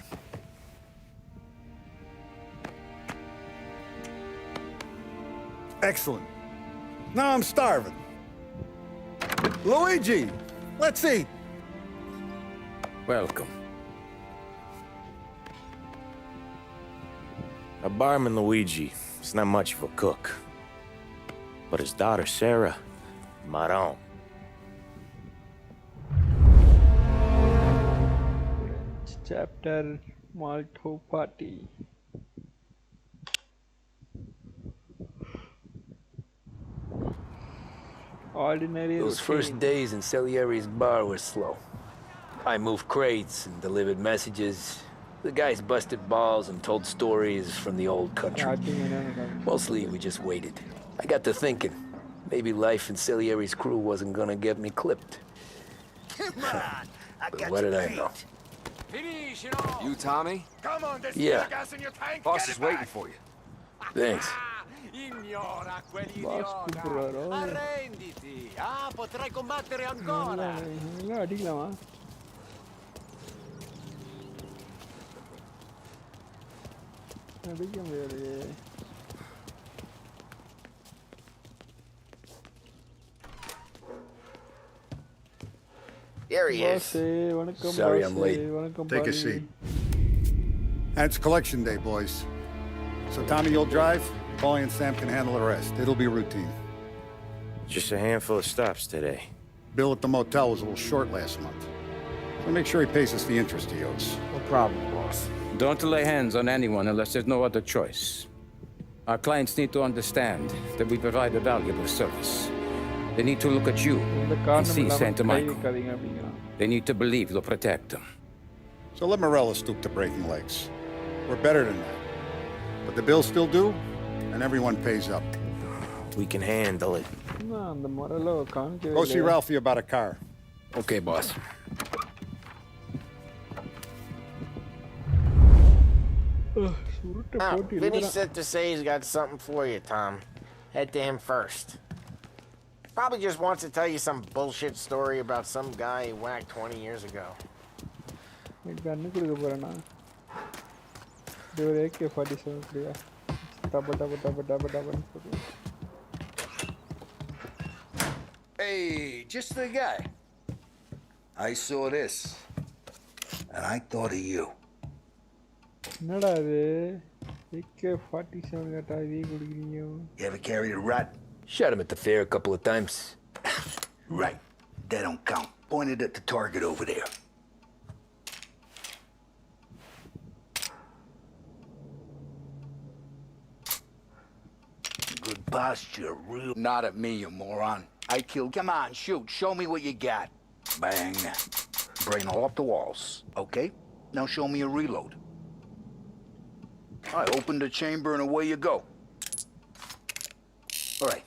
Excellent. Now I'm starving. Luigi, let's eat. Welcome. A barman Luigi is not much of a cook. But his daughter Sarah, Maron. Chapter Malto Party. Ordinary Those first days in Salieri's bar were slow. I moved crates and delivered messages. The guys busted balls and told stories from the old country. Mostly, we just waited. I got to thinking, maybe life in Salieri's crew wasn't gonna get me clipped. Come on, But what did I know? You, Tommy? Come on, there's Yeah. gas in your tank. Boss is waiting for you. Thanks. Ignora quell'idiota. Arrenditi. Ah, potrai combattere ancora. There he is. Sorry I'm late. Take a seat. It's collection day, boys. So Tommy, you'll drive. Paulie and Sam can handle the rest. It'll be routine. Just a handful of stops today. Bill at the motel was a little short last month. So make sure he pays us the interest he owes. No problem, boss. Don't lay hands on anyone unless there's no other choice. Our clients need to understand that we provide a valuable service. They need to look at you and see Santa Michael. They need to believe you'll protect them. So let Morella stoop to breaking legs. We're better than that. But the bill's still due, and everyone pays up. We can handle it. Go see Ralphie about a car. Okay, boss. Vinny said to say he's got something for you, Tom. Head to him first. Probably just wants to tell you some bullshit story about some guy he whacked 20 years ago. Hey, just the guy. I saw this, and I thought of you. AK-47 You ever carried a rat? Shot him at the fair a couple of times. Right. That don't count. Pointed at the target over there. Good posture, real. Not at me, you moron. I killed. Come on, shoot. Show me what you got. Bang. Brain all up the walls. Okay? Now show me a reload. I opened the chamber and away you go. All right.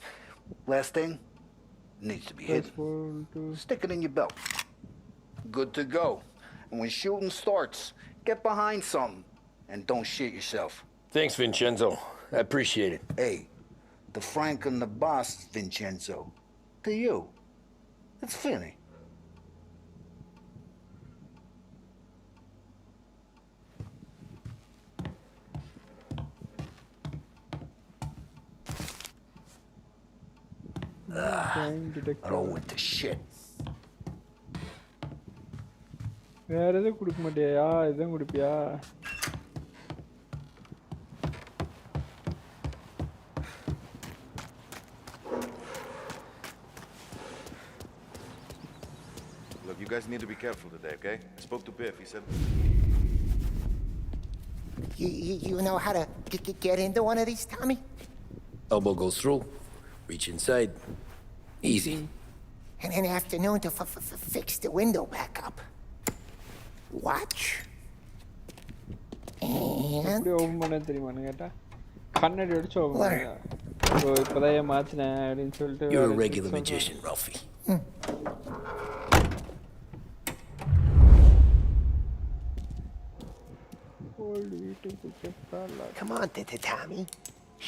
Last thing. Needs to be hidden. Stick it in your belt. Good to go. And when shooting starts, get behind something. And don't shit yourself. Thanks, Vincenzo. I appreciate it. Hey, the Frank and the boss, Vincenzo. To you. It's Finny. Roll with the shit. வேற எதுவும் கொடுக்க மாட்டியா? இதான் கொடுப்பியா? Look, you guys need to be careful today, okay? I spoke to Biff. He said... You know how to get into one of these, Tommy? Elbow goes through. Reach inside. Easy. And in the afternoon to fix the window back up. Watch. And... எப்படி open பண்ண தெரியுமான்னு கேட்டா கண்ணாடி அடிச்சு open பண்ணுங்க. ஓ இப்போதான் மாத்தினேன் அப்படின்னு சொல்லிட்டு You're a regular magician, Ralphie. Come on, Tommy.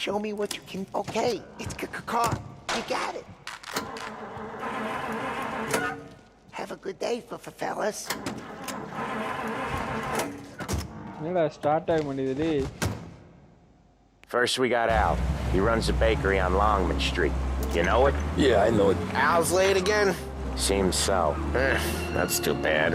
Show me what you can. Okay, it's car. You got it. Have a good day, fellas. என்னடா ஸ்டார்ட் ஆக மாட்டேங்குது. First we got Al. He runs a bakery on Longman Street. You know it? Yeah, I know it. Al's late again? Seems so. That's too bad.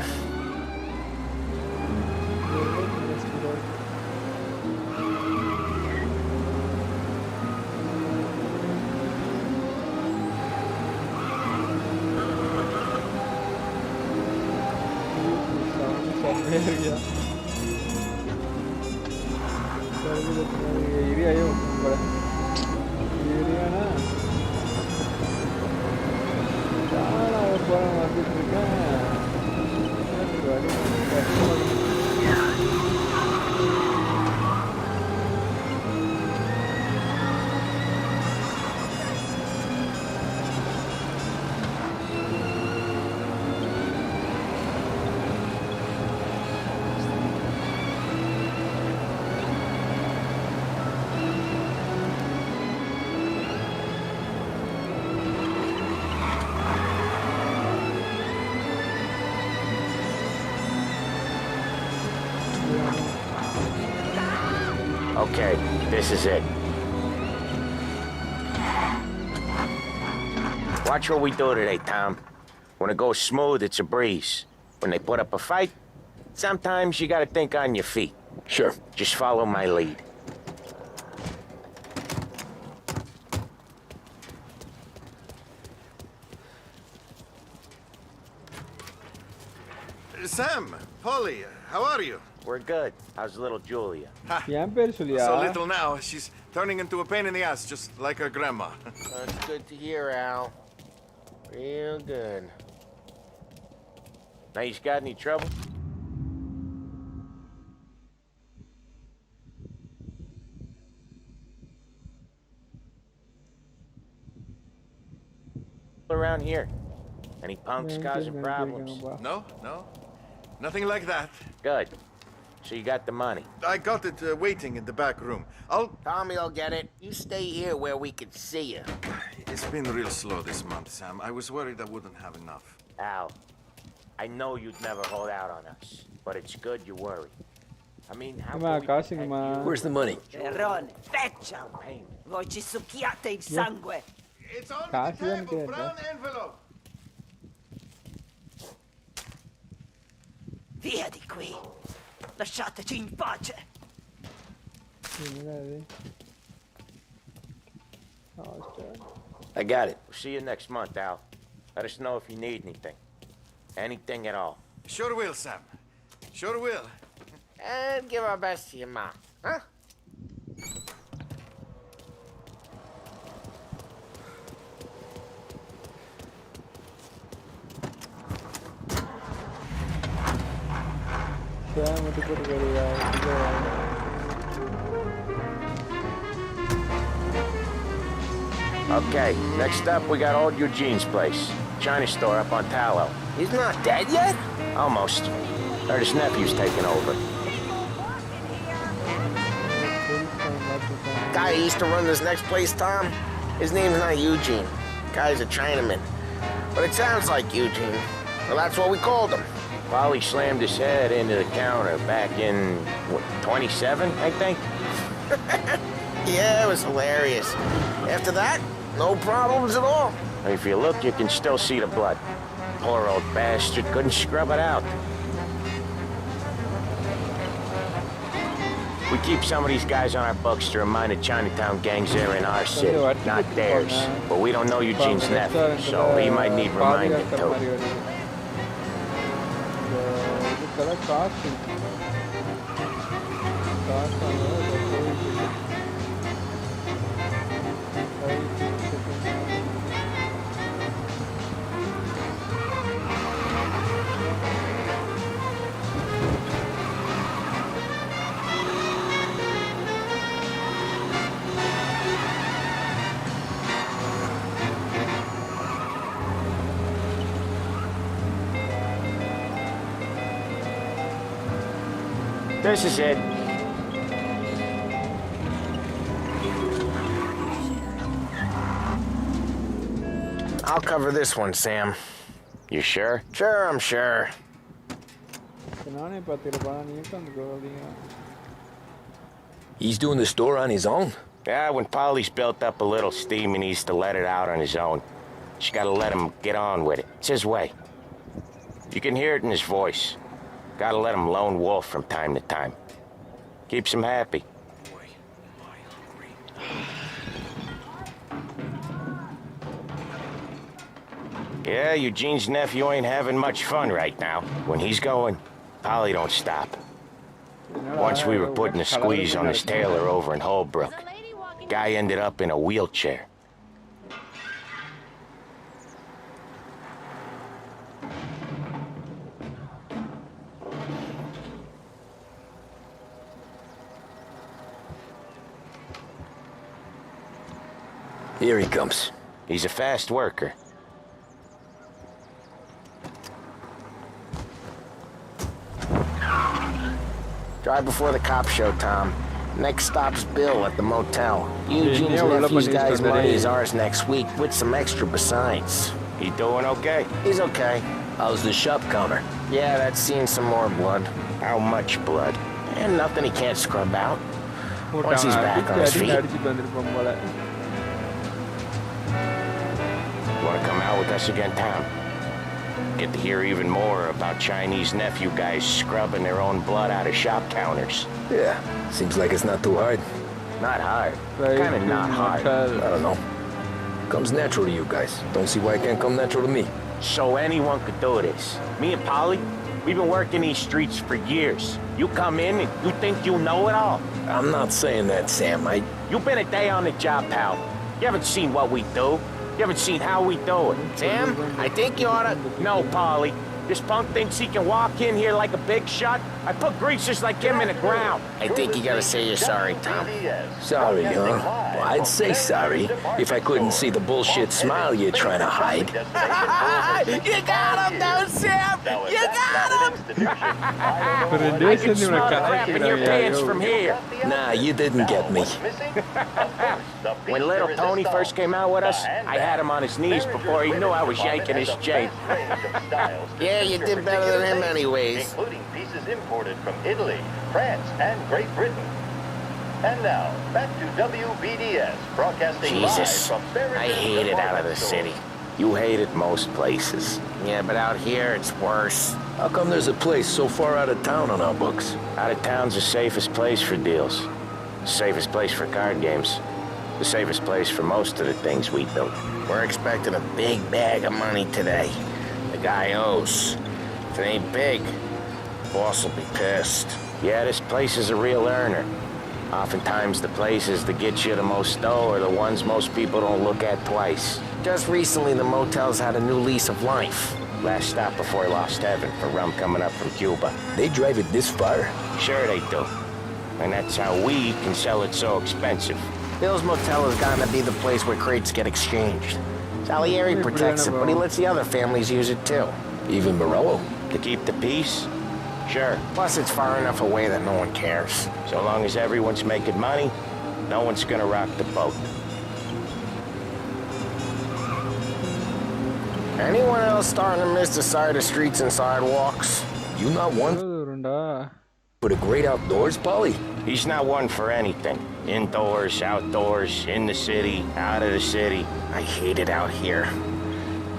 Okay, this is it. Watch what we do today, Tom. When it goes smooth, it's a breeze. When they put up a fight, sometimes you gotta think on your feet. Sure. Just follow my lead. Sam, Polly, how are you? We're good. How's little Julia? So little now, she's turning into a pain in the ass, just like her grandma. That's good to hear, Al. Real good. Now, you got any trouble? Around here? Any punks causing problems? No. Nothing like that. Good. So you got the money? I got it waiting in the back room. Tommy will get it. You stay here where we can see you. It's been real slow this month, Sam. I was worried I wouldn't have enough. Al, I know you'd never hold out on us, but it's good you worry. I mean, how Where's the money? Perrone, feccia! Voi ci succhiate il sangue! It's on the table, brown envelope! Via di qui! Lasciateci in pace! I got it. We'll see you next month, Al. Let us know if you need anything. Anything at all. Sure will, Sam. Sure will. And give our best to your mom, huh? Okay, next up we got old Eugene's place. China store up on Tallow. He's not dead yet? Almost. Heard his nephew's taking over. Guy who used to run this next place, Tom, his name's not Eugene. Guy's a Chinaman. But it sounds like Eugene. Well, that's what we called him. Polly slammed his head into the counter back in, what, 27, I think? Yeah, it was hilarious. After that, no problems at all. If you look, you can still see the blood. Poor old bastard couldn't scrub it out. We keep some of these guys on our books to remind the Chinatown gangs they're in our city, not theirs. But we don't know Eugene's nephew, so he might need reminding too. This is it. I'll cover this one, Sam. You sure? Sure, I'm sure. He's doing the store on his own? Yeah, when Polly's built up a little steam, he needs to let it out on his own. Just gotta let him get on with it. It's his way. You can hear it in his voice. Gotta let him lone wolf from time to time. Keeps him happy. Yeah, Eugene's nephew ain't having much fun right now. When he's going, Polly don't stop. Once we were putting a squeeze on his tailor over in Holbrook. Guy ended up in a wheelchair. Here he comes. He's a fast worker. Drive before the cops show, Tom. Next stop's Bill at the motel. Eugene's nephew's guy's money is ours next week, with some extra besides. He doing okay? He's okay. How's the shop counter? Yeah, that's seen some more blood. How much blood? And nothing he can't scrub out. Once he's back on his feet. Want to come out with us again, Tom? Get to hear even more about Chinese nephew guys scrubbing their own blood out of shop counters. Yeah, seems like it's not too hard. Not hard. Kind of not hard. I don't know. Comes natural to you guys. Don't see why it can't come natural to me. So anyone could do this. Me and Polly, we've been working these streets for years. You come in and you think you know it all. I'm not saying that, Sam. You've been a day on the job, pal. You haven't seen what we do. You haven't seen how we do it. Sam, I think you oughta... No, Polly. This punk thinks he can walk in here like a big shot. I put greasers like him in the ground. I think you gotta say you're sorry, Tom. Sorry, huh? Well, I'd say sorry if I couldn't see the bullshit smile you're trying to hide. You got him, though, Sam! You got him! I can smell the crap in your pants from here. Nah, you didn't get me. When little Tony first came out with us, I had him on his knees before he knew I was yanking his chain. Yeah, you did better than him anyways. Including pieces imported from Italy, France, and Great Britain. And now, back to WBDS, broadcasting Jesus, live from Barrington I hate it out of the Department Store. city. You hate it most places. Yeah, but out here, it's worse. How come there's a place so far out of town on our books? Out of town's the safest place for deals. The safest place for card games. The safest place for most of the things we do. We're expecting a big bag of money today. The guy owes. If it ain't big, boss will be pissed. Yeah, this place is a real earner. Oftentimes the places that get you the most dough are the ones most people don't look at twice. Just recently, the motel's had a new lease of life. Last stop before Lost Heaven for rum coming up from Cuba. They drive it this far? Sure they do. And that's how we can sell it so expensive. Bill's Motel has gotten to be the place where crates get exchanged. Salieri protects it, but he lets the other families use it too. Even Morello? To keep the peace? Sure. Plus, it's far enough away that no one cares. So long as everyone's making money, no one's gonna rock the boat. Anyone else starting to miss the side of streets and sidewalks? You not one for the great outdoors, Polly? He's not one for anything. Indoors, outdoors, in the city, out of the city. I hate it out here.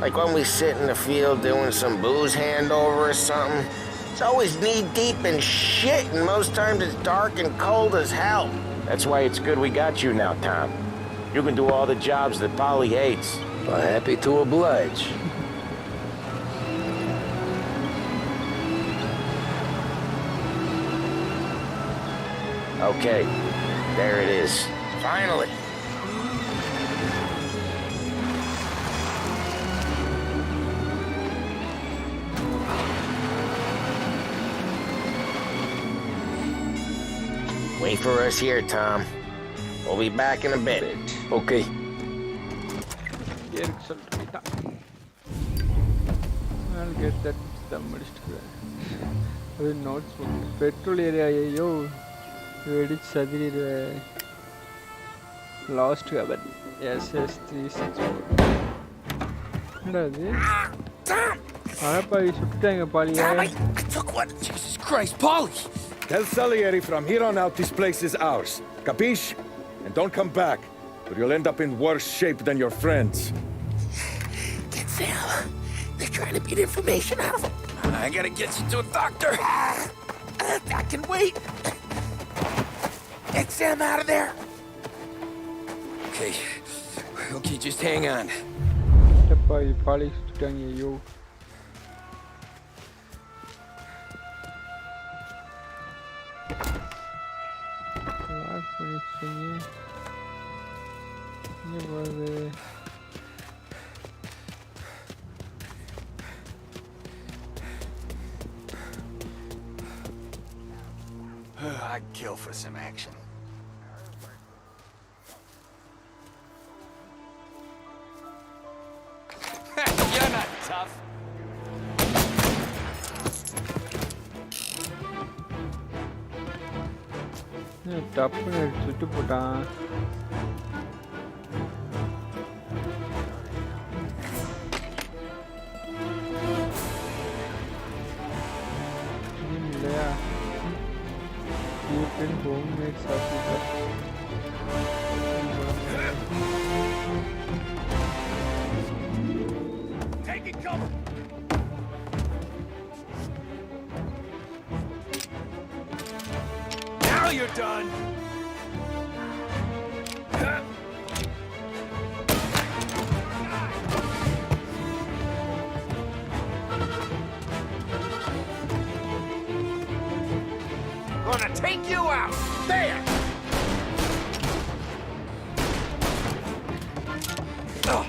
Like when we sit in the field doing some booze handover or something. It's always knee-deep in shit, and most times it's dark and cold as hell. That's why it's good we got you now, Tom. You can do all the jobs that Polly hates. Well, happy to oblige. Okay, there it is. Finally. Wait for us here, Tom. We'll be back in a bit. Okay. I'll get that notes. Petrol area, yo. Ready, Sadiri. Lost cover. Yes, 364. Tom! I took one. Jesus Christ, Polly! Tell Salieri from here on out this place is ours. Capiche? And don't come back, or you'll end up in worse shape than your friends. Get Sam. They're trying to beat information out of him. I gotta get you to a doctor. I can wait. Get Sam out of there. Okay. Okay, just hang on. I'd kill for some action. You're not tough. டப்புன்னு சுட்டு போட்டான். இல்லையா homemade sausage. Taking cover. Now you're done. Gonna take you out. There. Oh.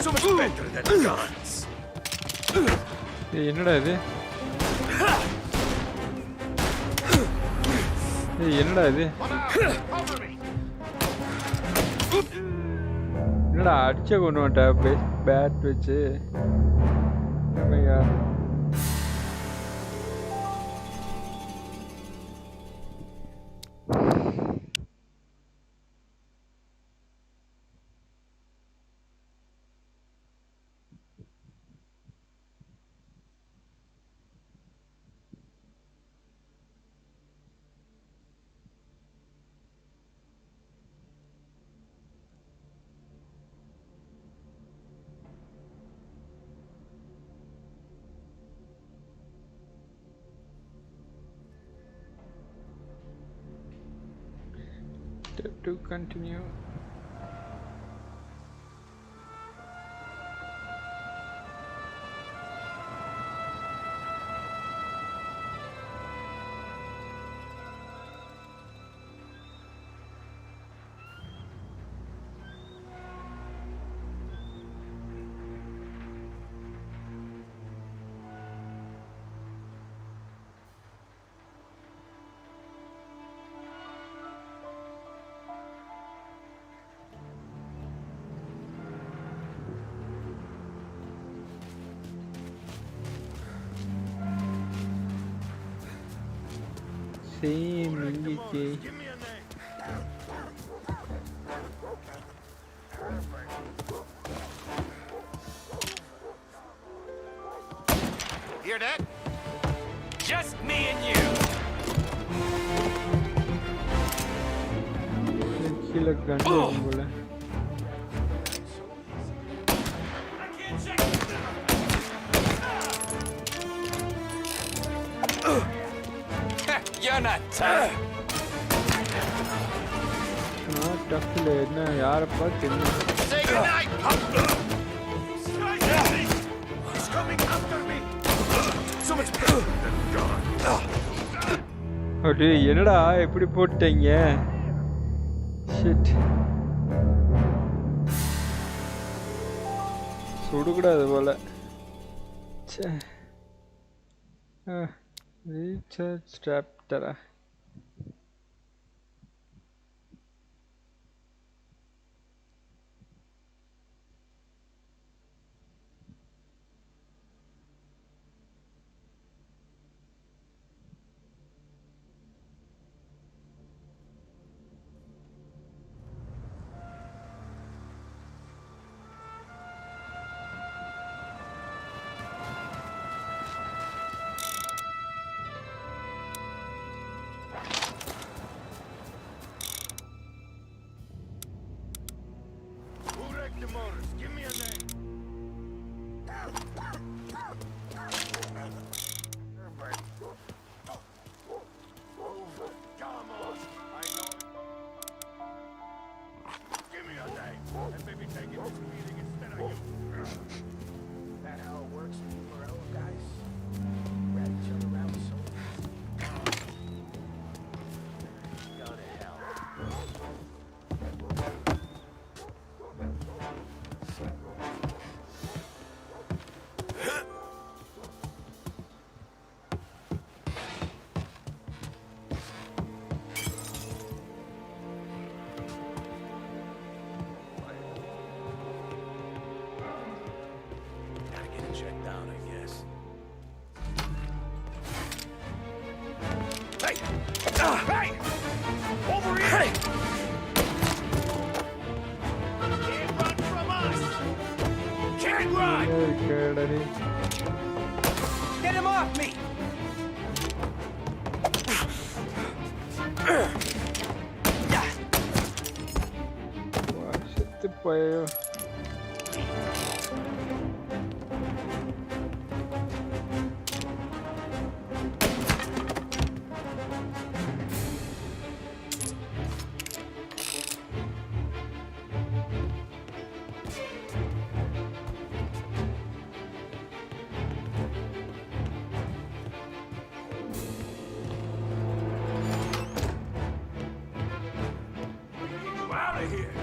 So much better than guns. என்னடா இது? என்னடா இது? என்னடா அடிச்ச கொண்டு வந்துட்ட பேட் வச்சு. To continue. Same English. Hear that? Just me and you. கீழே கண்டு போல. You're not tough. டஃப்ல என்ன யாரப்பா தெரியும்? Say goodnight. He's coming after me. So much pain. அடே என்னடா இப்படி போட்டீங்க? ஷிட். சுடுகூடாது போல. ச்சே. Recharge strap Tura. Give me a name. Come on. I know. Give me a name. And maybe take it this meeting instead of you. That how it works when you are old guys? Grab each other around with so. Go to hell. Checked out, I guess. Hey! Hey! Over here! Hey! Can't run from us! Can't run! Get him off me! செத்து போயோ. Out of here!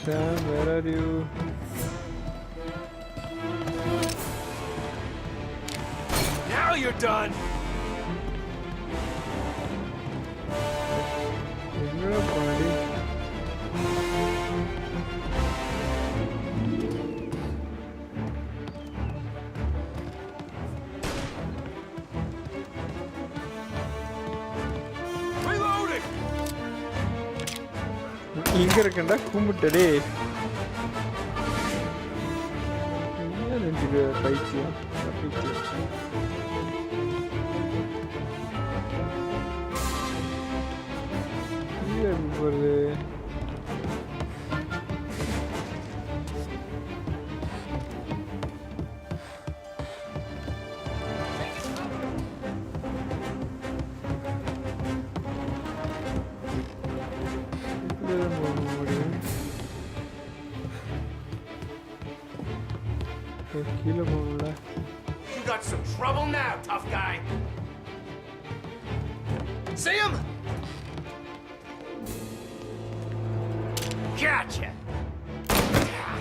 Sam, where are you? Now you're done! என்னடா பண்ணி? Reloading! இங்க இருக்கேன்டா கும்பிட்டடே. என்ன ரெண்டு பைத்தியம் தப்பிச்சு. வருது கீழே போகல. You got some trouble now, tough guy. See him? Gotcha.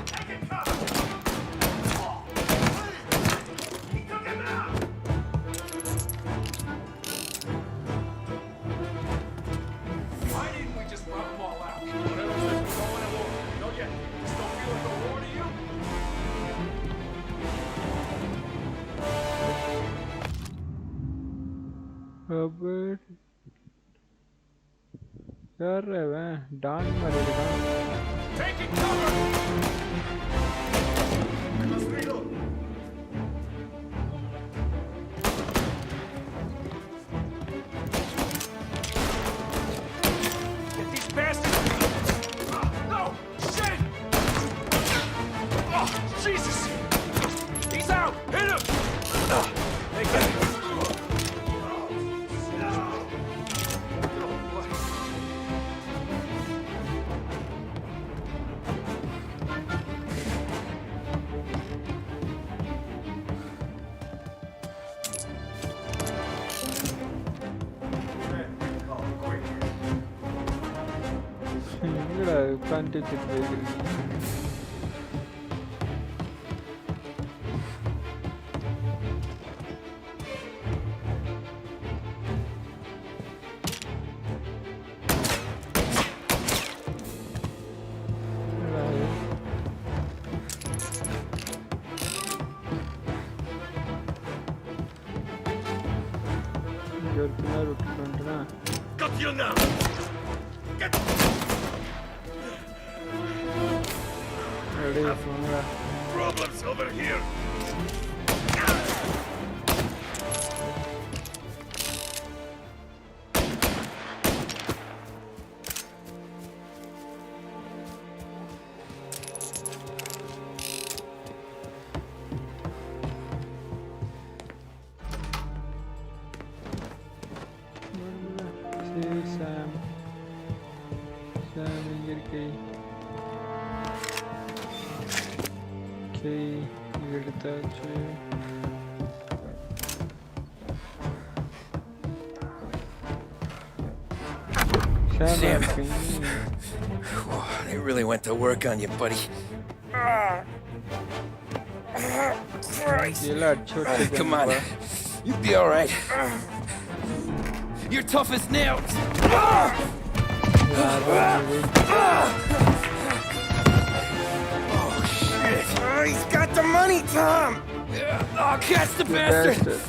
Take it, cover. He took him out. Why didn't we just rub them all out? Whatever says we're going to war. No, yet. Just don't feel like a war to you? Robert. यार वे डांग मारेगा Taking cover. Get these bastards. No! Shit! Oh, Jesus! He's out! Hit him! They got it. Can't take it really. Got you now! Get... Problems over here. Sam இங்க எடுத்தாச்சு Sam, they really went to work on you, buddy. Come on, you'll be all right. You're tough as nails. He's got the money, Tom! Oh, catch the bastard!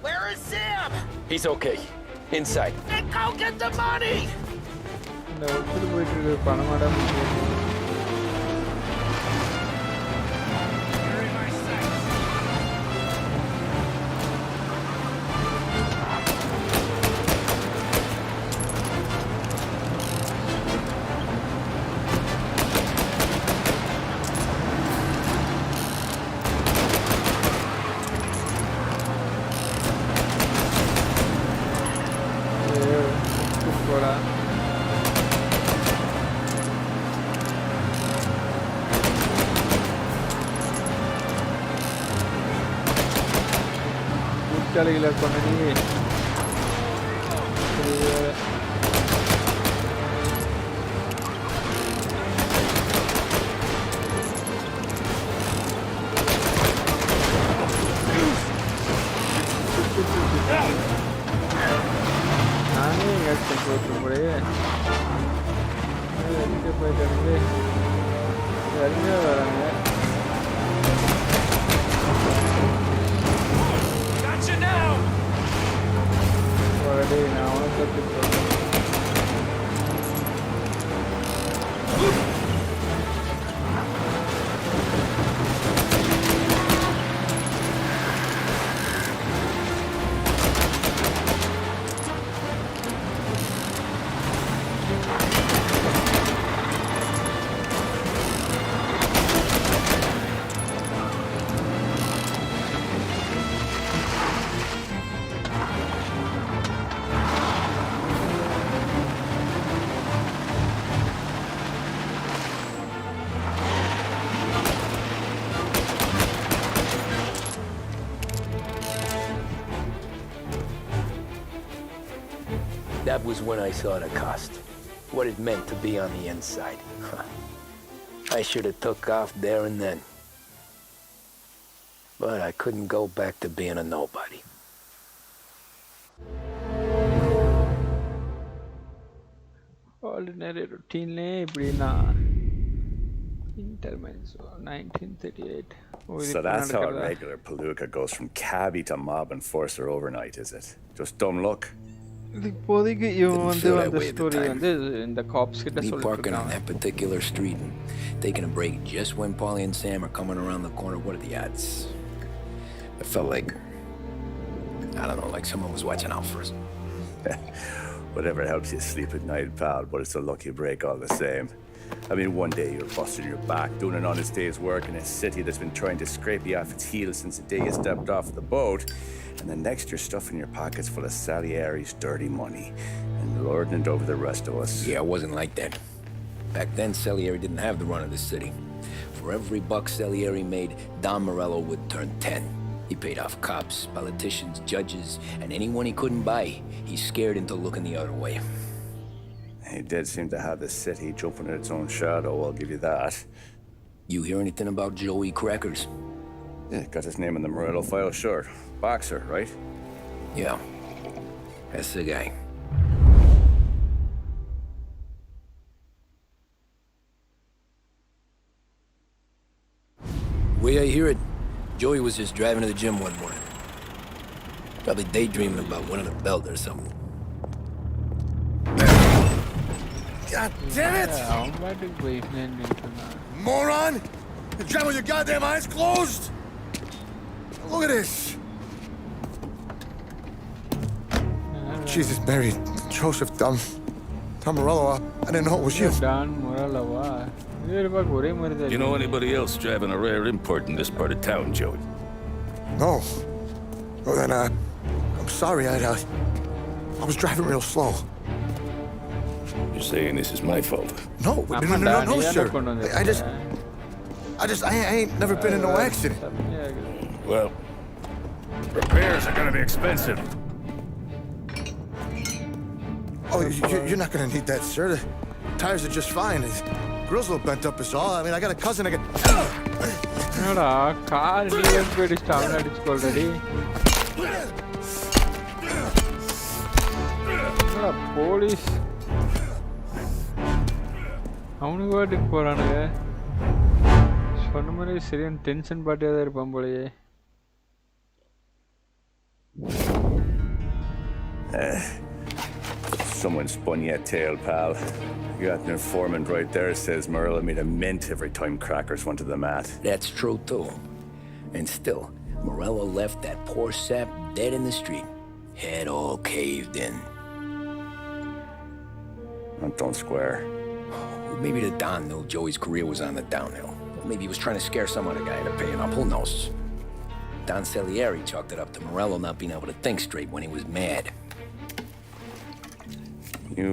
Where is Sam? He's okay. Inside. Then go get the money! இந்த ஒருத்தர் போயிட்டு இருக்கு பணமாடா தலையில கொண்டு நீ நானே எடுத்து போட்டு போய் எங்கே போயிட்டு இறங்க வராங்க already now. I want to That was when I saw the cost. What it meant to be on the inside. I should have took off there and then. But I couldn't go back to being a nobody. Ordinary routine இப்படினா wind turbines. 1938. Oh, So that's how a regular palooka goes from cabbie to mob enforcer overnight, is it? Just dumb luck? இப்போதைக்கு இவன் வந்து அந்த story வந்து இந்த cops கிட்ட Me சொல்லிட்டு parking on இருக்கான். that particular street and taking a break just when Polly and Sam are coming around the corner. What are the odds? It felt like, I don't know, like someone was watching out for us. Whatever helps you sleep at night, pal, but it's a lucky break all the same. I mean, one day you're busting your back, doing an honest day's work in a city that's been trying to scrape you off its heels since the day you stepped off the boat, and the next you're stuffing your pockets full of Salieri's dirty money and lording it over the rest of us. Yeah, it wasn't like that. Back then, Salieri didn't have the run of the city. For every buck Salieri made, Don Morello would turn 10. He paid off cops, politicians, judges, and anyone he couldn't buy, he scared into looking the other way. He did seem to have the city jumping at its own shadow, I'll give you that. You hear anything about Joey Crackers? Yeah, got his name in the Morello file, sure. Boxer, right? Yeah, that's the guy. Way I hear it, Joey was just driving to the gym one morning. Probably daydreaming about winning a belt or something. God damn it! அவன் பாட்டுக்கு போயிட்டு நின்னுட்டான். Moron! You're driving with your goddamn eyes closed? Look at this! Jesus, Mary, Joseph, Tom Morello, I didn't know it was you. Don Morello-வா? இவரு பார்க்க ஒரே மாதிரி தான் You know anybody else driving a rare import in this part of town, Joey? No. Well, then, I'm sorry, I was driving real slow. You're saying this is my fault? No, no, sir. I ain't never been in no accident. Well, repairs are gonna be expensive. Oh, you're not gonna need that, sir. The tires are just fine. The grill's a little bent up is all. I mean, I got a cousin I can... என்னடா car நீ வந்து அடிச்சிட்டு அவனை அடிச்சு already. என்னடா police அவனுக்கு வாட்டுக்கு போறானுங்க. சொன்ன மாதிரி சரியான டென்ஷன் பாட்டியாக தான் இருப்பான் போலயே. Someone spun you a tail, pal. You got an informant right there says Morello made a mint every time Crackers went to the mat. That's true, too. And still, Morello left that poor sap dead in the street. Head all caved in. Don't square. Maybe the Don knew Joey's career was on the downhill. Maybe he was trying to scare some other guy into paying up. Who knows? Don Salieri chalked it up to Morello not being able to think straight when he was mad. You,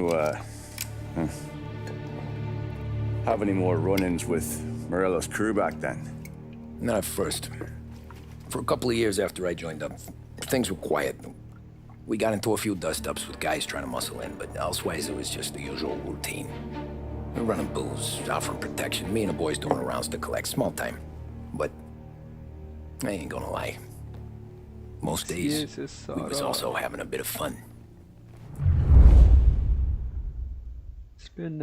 have any more run-ins with Morello's crew back then? Not at first. For a couple of years after I joined up, things were quiet. We got into a few dust-ups with guys trying to muscle in, but elsewise it was just the usual routine. We were running booze, offering protection, me and the boys doing rounds to collect, small time. But I ain't gonna lie. Most days, we was also having a bit of fun. It's been,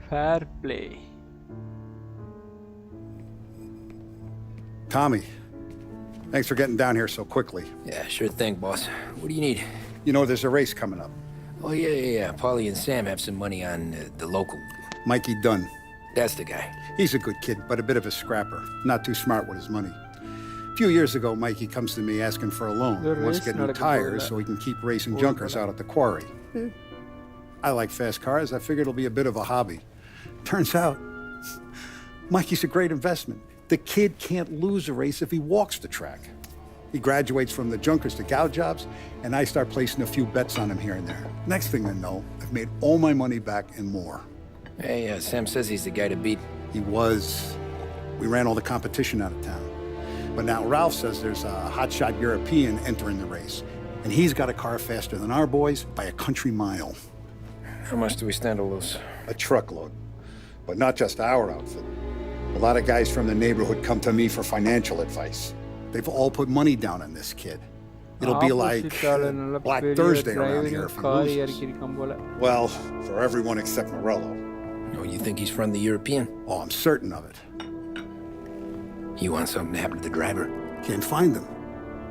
fair play. Tommy, thanks for getting down here so quickly. Yeah, sure thing, boss. What do you need? You know, there's a race coming up. Oh, yeah. Polly and Sam have some money on the local. Mikey Dunn. That's the guy. He's a good kid, but a bit of a scrapper. Not too smart with his money. A few years ago, Mikey comes to me asking for a loan. He wants to get new tires so he can keep racing junkers out at the quarry. I like fast cars. I figured it'll be a bit of a hobby. Turns out, Mikey's a great investment. The kid can't lose a race if he walks the track. He graduates from the junkers to gal jobs, and I start placing a few bets on him here and there. Next thing I know, I've made all my money back and more. Hey, Sam says he's the guy to beat. He was. We ran all the competition out of town. But now Ralph says there's a hotshot European entering the race, and he's got a car faster than our boys by a country mile. How much do we stand to lose? A truckload. But not just our outfit. A lot of guys from the neighborhood come to me for financial advice. They've all put money down on this kid. It'll be like Black Thursday around here if he loses. Well, for everyone except Morello. Oh, you think he's from the European? Oh, I'm certain of it. You want something to happen to the driver? Can't find him.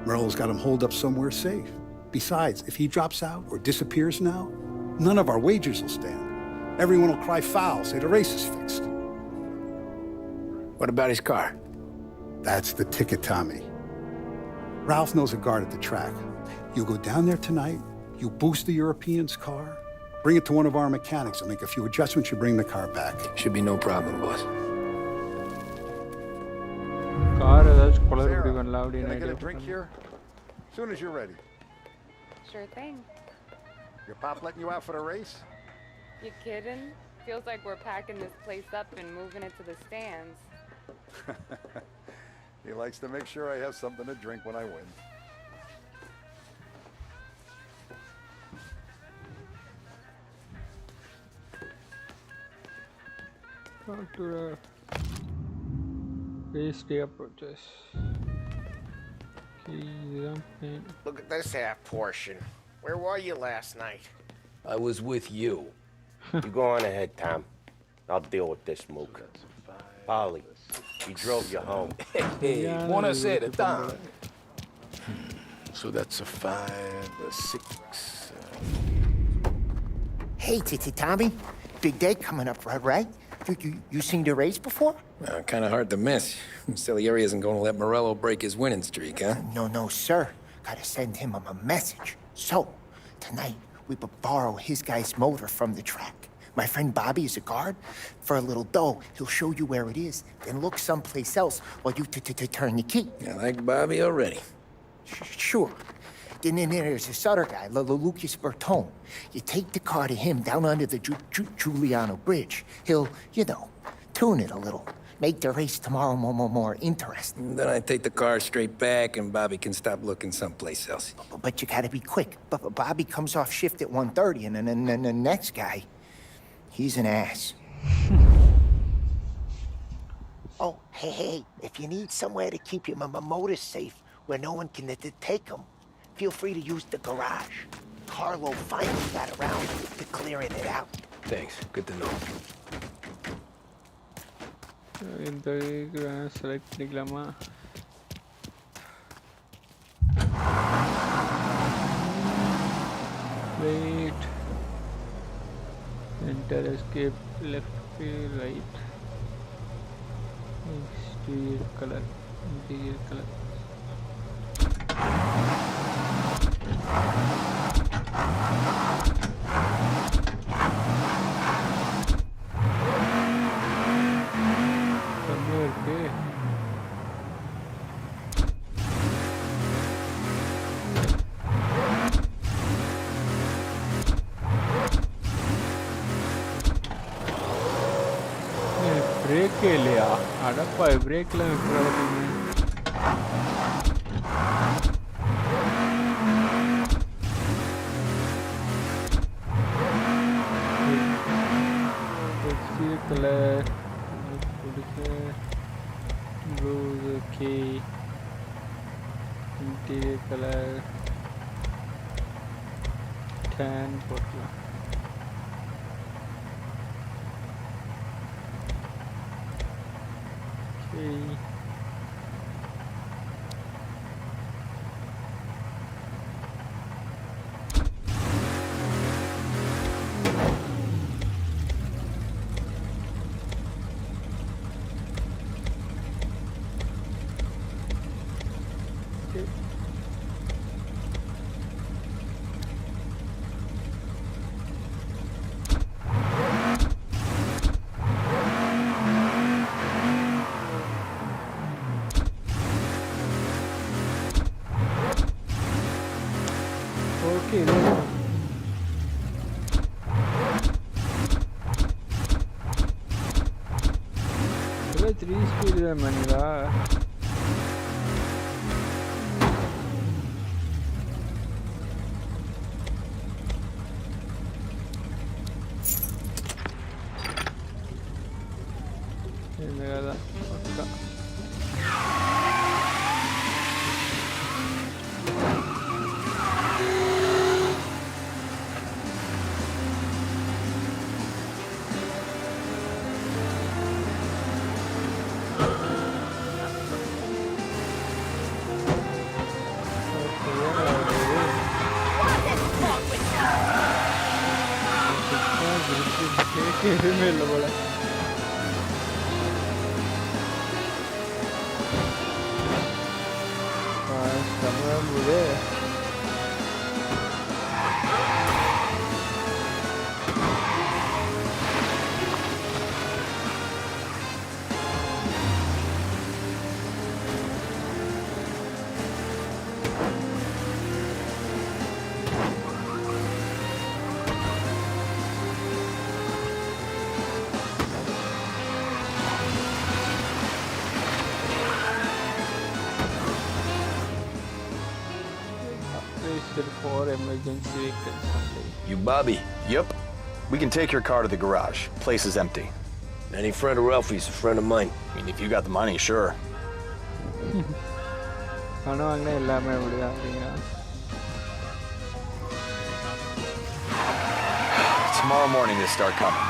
Morello's got him holed up somewhere safe. Besides, if he drops out or disappears now, none of our wagers will stand. Everyone will cry foul, say the race is fixed. What about his car? That's the ticket, Tommy. Ralph knows a guard at the track. You go down there tonight, you boost the European's car, bring it to one of our mechanics, and make a few adjustments, you bring the car back. Should be no problem, boss. Sarah, can I get a drink here? As soon as you're ready. Sure thing. Your pop letting you out for the race? You kidding? Feels like we're packing this place up and moving it to the stands. He likes to make sure I have something to drink when I win. Talk to the race day approaches. Look at this half portion. Where were you last night? I was with you. You go on ahead, Tom. I'll deal with this mook. Polly, he drove you home. Hey, buonasera, Tom. So that's a 5, a 6. Hey, Tommy. Big day coming up, right? You seen the race before? Kind of hard to miss. Salieri isn't going to let Morello break his winning streak, huh? No, sir. Gotta send him a message. So, tonight, we borrow his guy's motor from the track. My friend Bobby is a guard. For a little dough, he'll show you where it is, then look someplace else while you turn the key. I like Bobby already. Sure. Then there's this other guy, Lucas Bertone. You take the car to him down under the Giuliano Bridge. He'll, tune it a little. Make the race tomorrow more interesting. Then I take the car straight back and Bobby can stop looking someplace else. But you gotta be quick. Bobby comes off shift at 1:30 and then the next guy, he's an ass. Oh, hey, if you need somewhere to keep your motor safe where no one can take them, feel free to use the garage. Carlo finally got around to clearing it out. Thanks. Good to know. Select பண்ணிக்கலாமா? Wait. Enter, escape, left, right. Exterior color, interior color. Break लिया अड़प्पा break colour okay interior color tan போடலாம் okay manila எதுவுமே இல்லை போல. Tamil for emergency vehicles only. You Bobby? Yep. We can take your car to the garage. Place is empty. Any friend of Ralphie's a friend of mine. I mean, if you got the money, sure. Tomorrow morning they start coming.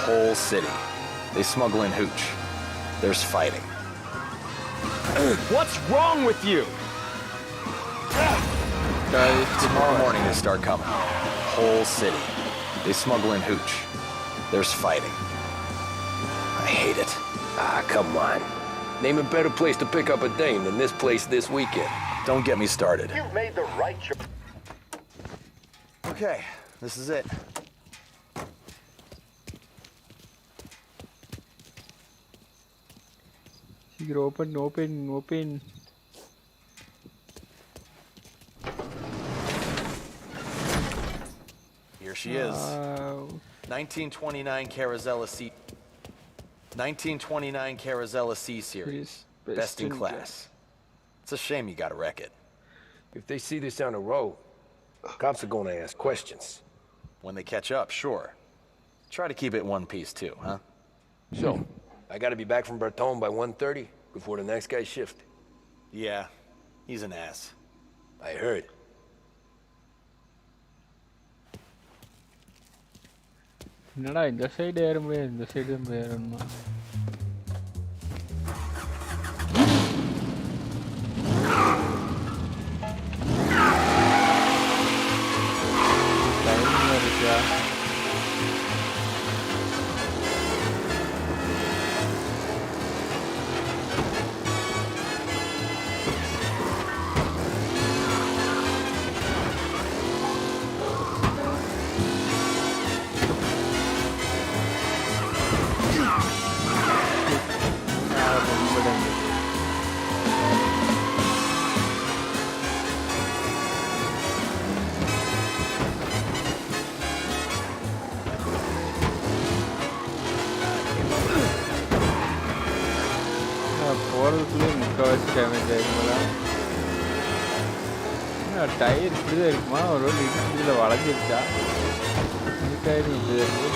Whole city. They smuggle in hooch. There's fighting. What's wrong with you? Tomorrow morning they start coming. Whole city. They smuggle in hooch. There's fighting. I hate it. Ah, come on. Name a better place to pick up a dame than this place this weekend. Don't get me started. You've made the right choice. Okay, this is it. Open. Here she is. 1929 Carazella C. 1929 Carazella C series. Best in class. It's a shame you gotta wreck it. If they see this on the road, cops are gonna ask questions. When they catch up, sure. Try to keep it one piece too, huh? So, I gotta be back from Bertone by 1:30 before the next guy's shift. Yeah, he's an ass. I heard. என்னடா இந்த side ஏற முடியாது, இந்த side ஏறணுமா? Time இருக்கா? Damage ஆகிடுங்களா? Tyre இப்படிதான் இருக்குமா? ஒரு வேளை இதில் வளைஞ்சிருச்சா? இந்த டயர் இப்படி இருக்கு.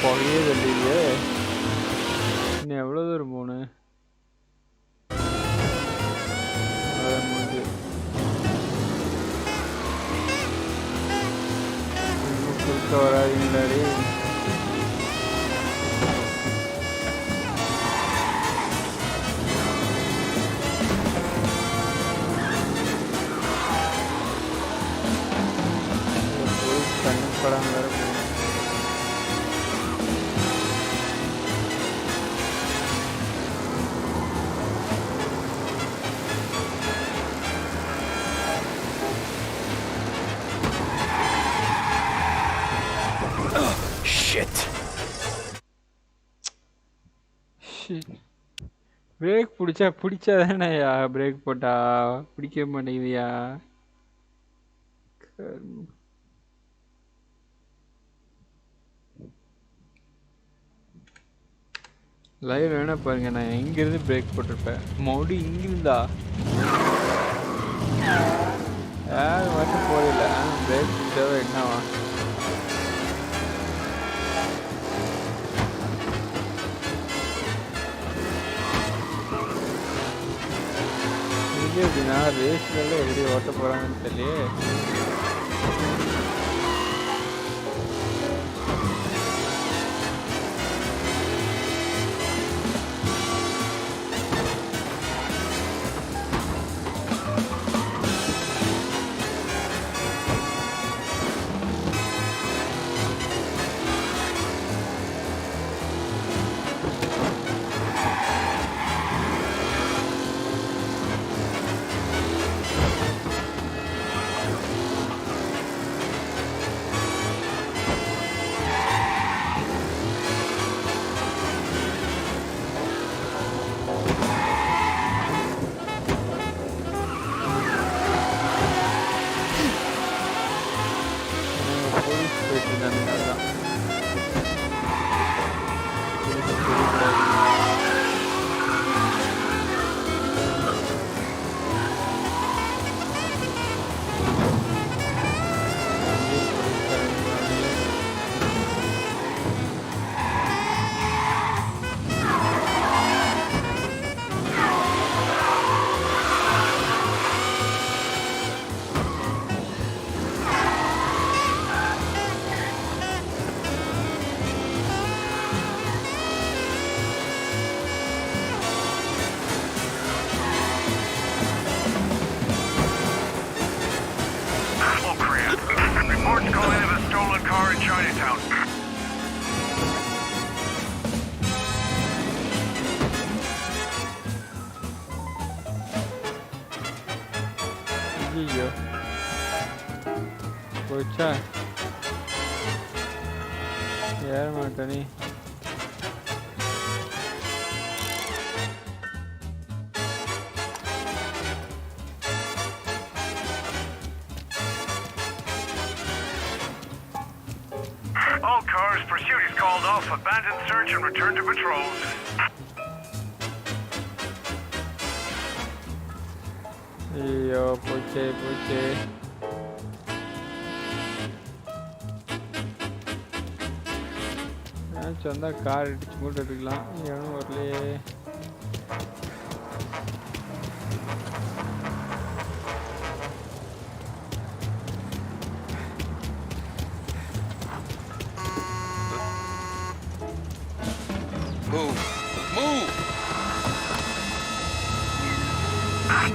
புகையே தள்ளியே. இன்னும் எவ்வளோ தூரம் போகணும்? குறுக்க வராதிங்களாடி. கண்ணுப்படம் வேற பிரேக் பிடிச்சாதானயா பிரேக் போட்டா பிடிக்க மாட்டேங்குதியா? லைவ் வேணா பாருங்க, நான் எங்கிருந்து பிரேக் போட்டிருப்பேன். மறுபடியும் இங்கிருந்தா யார் மட்டும் போதில்ல பிரேக் பிடிச்சாதான் என்னவா? போச்சுன்னா ரேஸ்ல எப்படி ஓட்ட போறாங்கன்னு தெரியல. போச்சா ஏற மாட்டேனே. All cars, pursuit is called off. Abandon search and return to patrols. ஐயோ போச்சே போச்சே. வந்தா கார் அடிச்சு மூட்டை எடுக்கலாம். எவனும் வரலையே.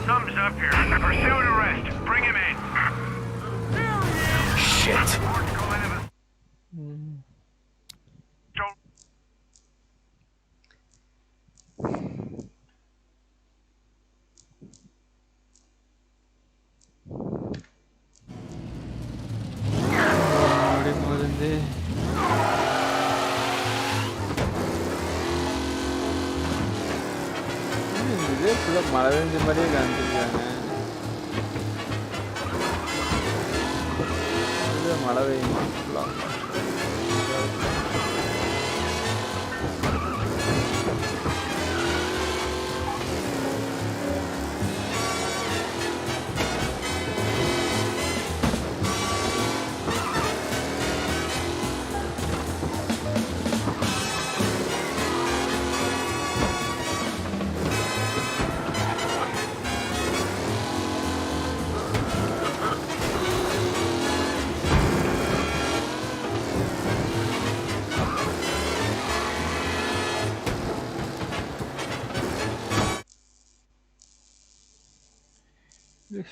Thumbs up here. Pursue and arrest. Bring him in. Shit. மழை பெஞ்ச மாதிரியே காமிச்சிருக்காங்க. மழை பெய்யுமா ஃபுல்லாக.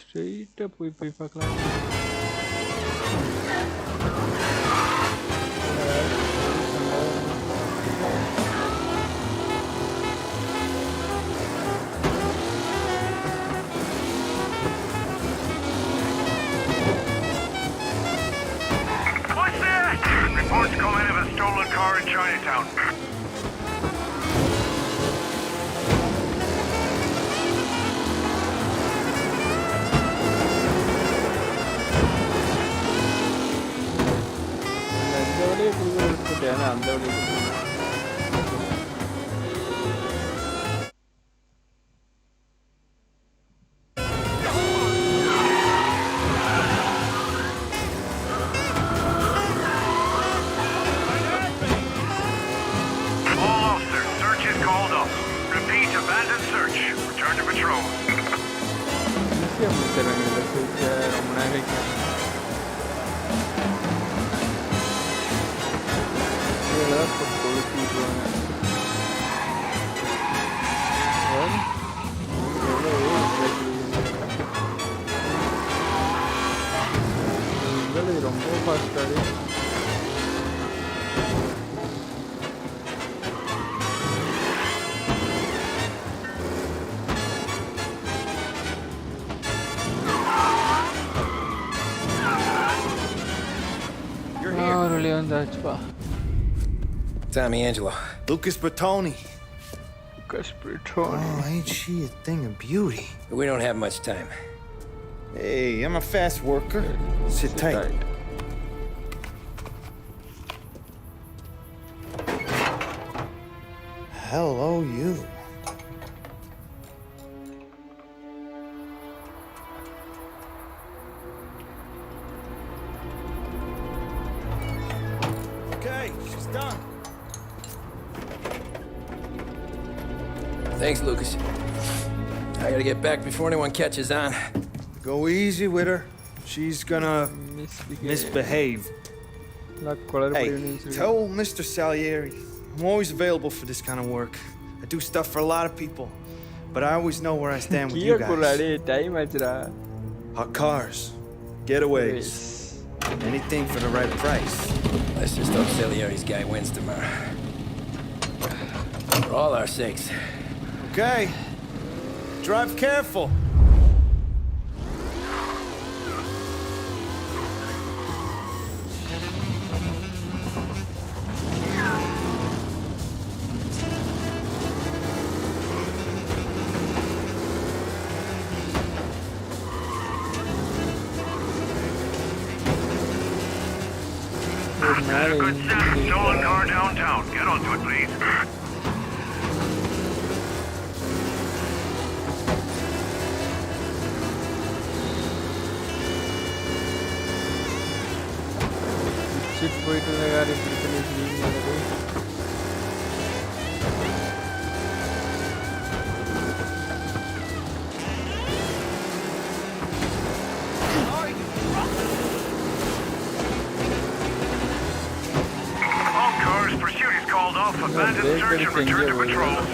ஸ்ட்ரெயிட்டாக போய் பார்க்கலாம். What's that? Reports come in of a stolen car in Chinatown. அந்த வழி fast அது. வெளியே வந்தாச்சுப்பா. Tommy Angelo. Lucas Bertoni. Lucas Bertoni. Oh, ain't she a thing of beauty? We don't have much time. Hey, I'm a fast worker. Sit tight. Hello, you. Okay, she's done. Thanks, Lucas. I gotta get back before anyone catches on. Go easy with her. She's gonna misbehave. Hey, tell Mr. Salieri I'm always available for this kind of work. I do stuff for a lot of people, but I always know where I stand with you guys. Hot cars, getaways, anything for the right price. Let's just hope Salieri's guy wins tomorrow. For all our sakes. Okay. Drive careful. Stolen car downtown. Get onto it, please. Chip போயிட்டு யார் இப்படி பண்ணிட்டு Abandoned search and return to patrols.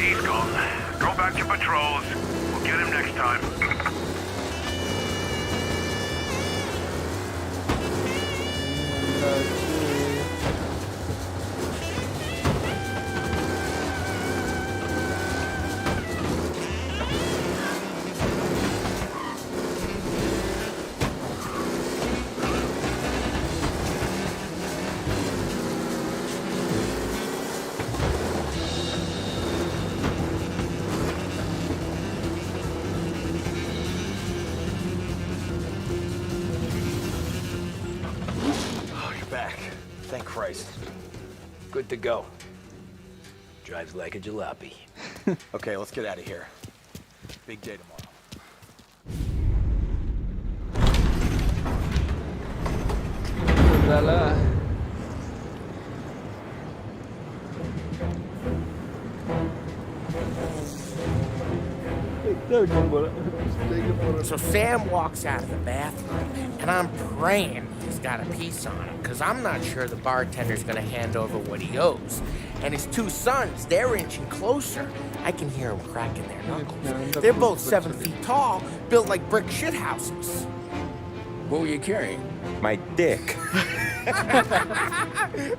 He's gone. Go back to patrols. We'll get him next time. Thank Christ. Good to go. Drives like a jalopy. Okay, let's get out of here. Big day tomorrow. So Sam walks out of the bathroom, and I'm praying he's got a piece on him, because I'm not sure the bartender's going to hand over what he owes. And his two sons, they're inching closer. I can hear them cracking their knuckles. They're both 7 feet tall, built like brick shithouses. What were you carrying? My dick.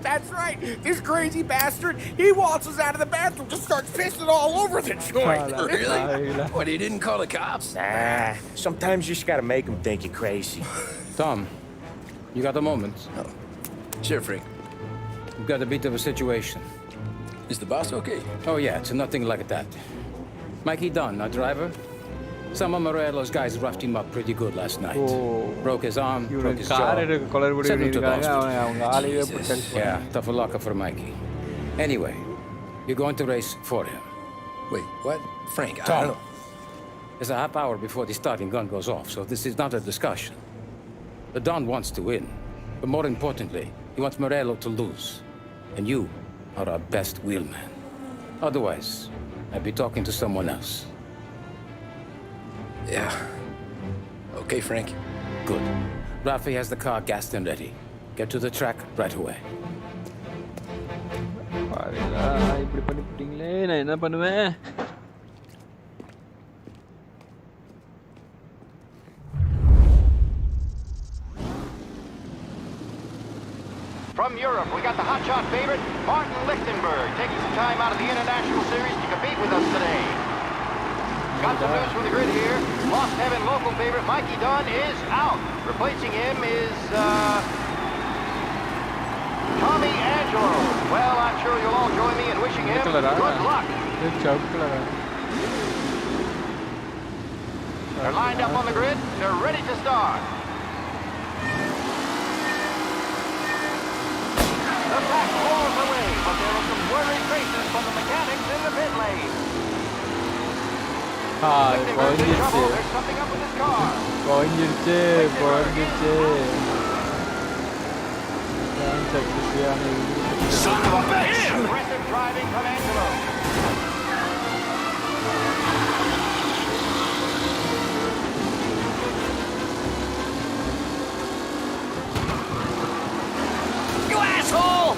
That's right. This crazy bastard, he waltzes out of the bathroom, just starts pissing all over the joint. Really? What, he didn't call the cops? Nah, sometimes you just gotta make them think you're crazy. Tom, you got a moment? Oh. Sure, Frank. We've got a bit of a situation. Is the boss okay? Oh yeah, it's nothing like that. Mikey Dunn, our driver. Some of Morello's guys roughed him up pretty good last night. Broke his arm, broke his jaw. Sent him to the hospital. Yeah, tough luck for Mikey. Anyway, you're going to race for him. Wait, what? Frank, I Tom, don't know. there's a half hour before the starting gun goes off, so this is not a discussion. The Don wants to win, but more importantly, he wants Morello to lose. And you are our best wheelman. Otherwise, I'd be talking to someone else. Yeah. Okay, Frank. Good. Rafi has the car gassed and ready. Get to the track right away. இப்படி பண்ணிட்டீங்களே நான் என்ன பண்ணுவேன் From Europe, we got the hotshot favorite, Martin Lichtenberg, taking some time out of the International Series to compete with us today. Got some news from the grid here. Lost Heaven local favorite Mikey Dunn is out. Replacing him is, Tommy Angelo. Well, I'm sure you'll all join me in wishing him good luck. They're lined up on the grid. They're ready to start. The pack rolls away, but there are some worried faces from the mechanics in the pit lane. குறைஞ்சிருச்சு Aggressive driving from Angelo. You asshole!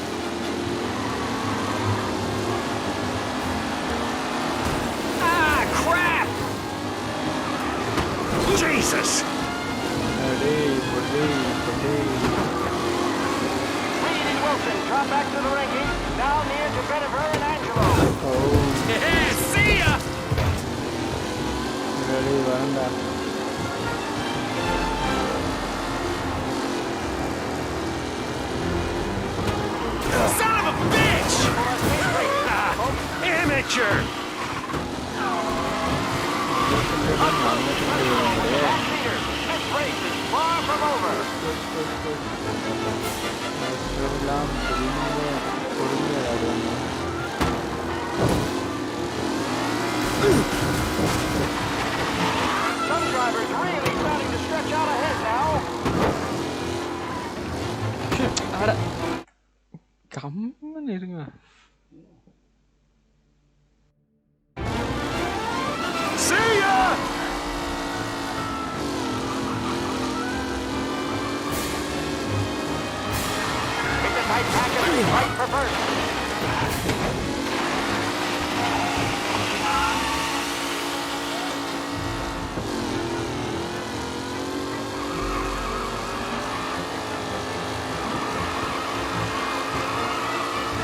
Ah, crap! Jesus! Reed and Wilson drop back to the rankings, now near to Benifer and Angelo. Yeah, see ya! Son of a bitch! Amateur! This race is far from over. Some drivers really starting to stretch out ahead now. கம்மன்னு இருங்க See ya! It's a tight packet, right for first.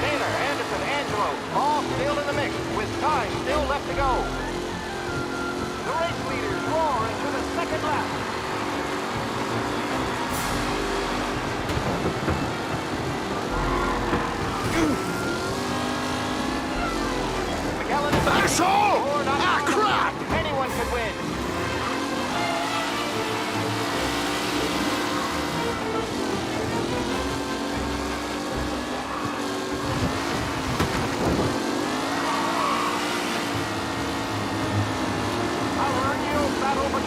Taylor, Anderson, Angelo, all still in the mix, with time still left to go. The race leaders roar into the second lap. McKellen is Asshole! Ah, crap! Anyone could win.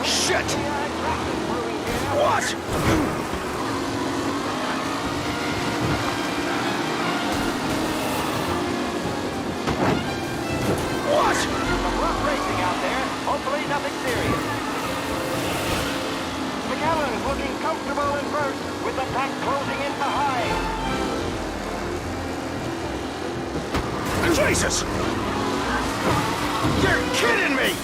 Shit! What? What? Some rough racing out there. Hopefully nothing Jesus! You're kidding me!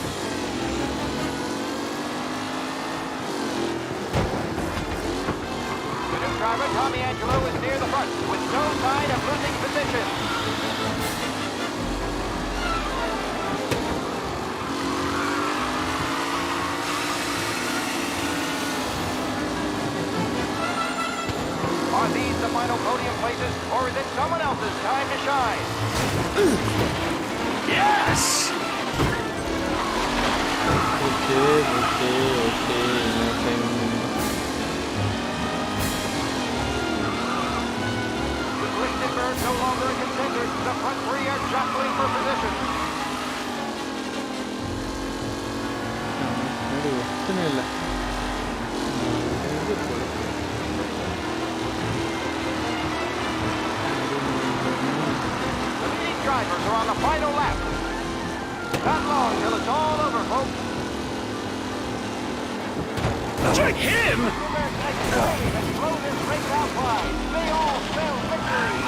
The new driver, Tommy Angelo, is near the front with no sign of losing position. Are these the final podium places, or is it someone else's time to shine? Yes! Lichtenberg no longer a contender. The front three are jostling for position. The leading drivers are on the final lap. Not long till it's all over, folks. Take him! And blow this race out wide. They all spell victory.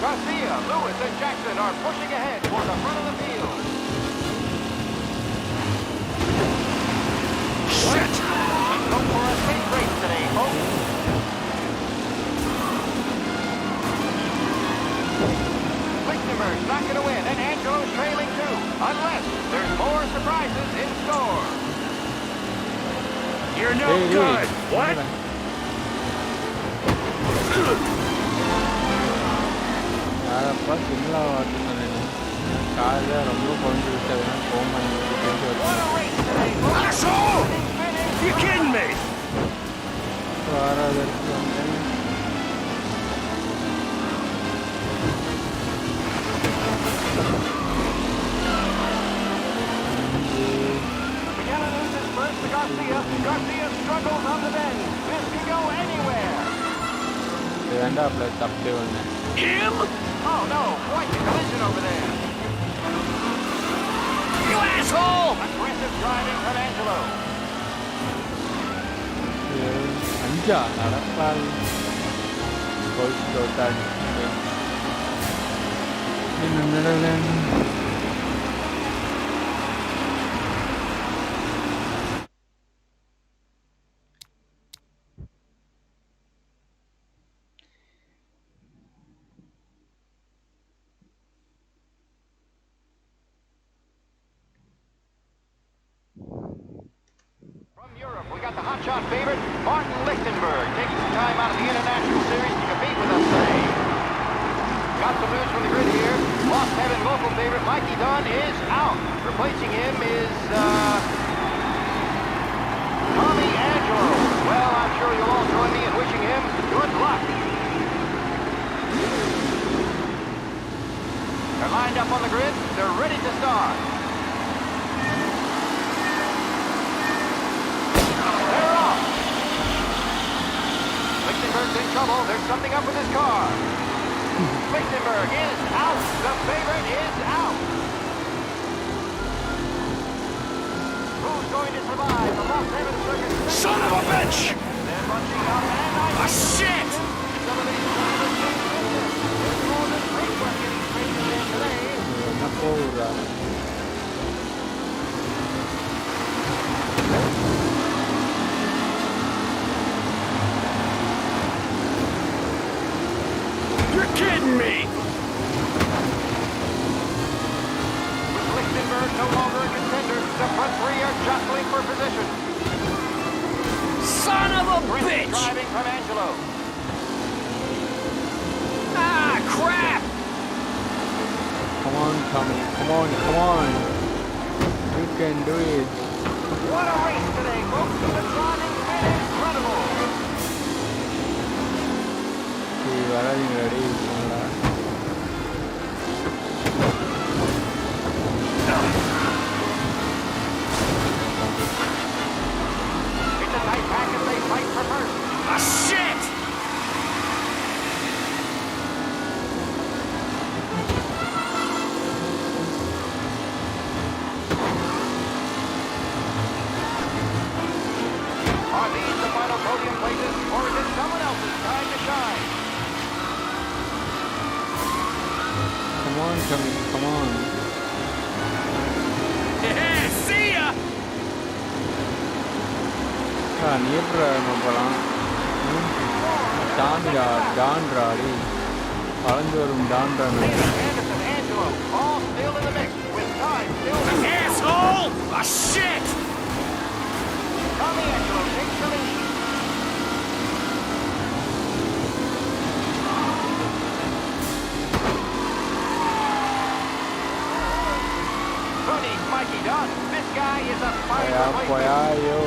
Garcia, Lewis, and Jackson are pushing ahead toward the front of the field. Shit! Let's go for a big race today, folks. Lichtenberg's not going to win, and Angelo's trailing too, unless there's more surprises in store. You're no good! What? Asshole! You kidding me? Garcia. Garcia struggles on the bend. This could go anywhere. Him? Oh no, quite the collision over there. You asshole! Aggressive driving from Angelo. Europe, we got the hotshot favorite, Martin Lichtenberg, taking some time out of the International Series to compete with us today. Got some news from the grid here. Lost Heaven local favorite Mikey Dunn is out. Replacing him is, Tommy Angelo. Well, I'm sure you'll all join me in wishing him good luck. They're lined up on the grid. They're ready to start. Lichtenberg's in trouble. There's something up with his car. Lichtenberg is out. The favorite is out. Who's going to survive the Las Vegas circuit? Son of a bitch! They're bunching up and Ah, shit! Some of these drivers can't win this. There's more than great work getting straight in there today. You're kidding me! With Lichtenberg no longer a contender, the front three are jostling for position. Son of a bitch! Driving from Angelo. Ah, crap! Come on, Tommy. Come on, come on. You can do it. What a race today, folks. The driving's been incredible. Ready? It's a tight pack as they fight for first. Ah, shit! Come on, come on. Hey, see ya! நீ எப்படா நம்ம போகலாம் டான்டா டான்றாடி வளர்ந்து வரும் டான்டா Asshole! Ah, shit! Tommy Angelo takes the lead. Tony's Mikey Dunn. This guy is a fine replacement.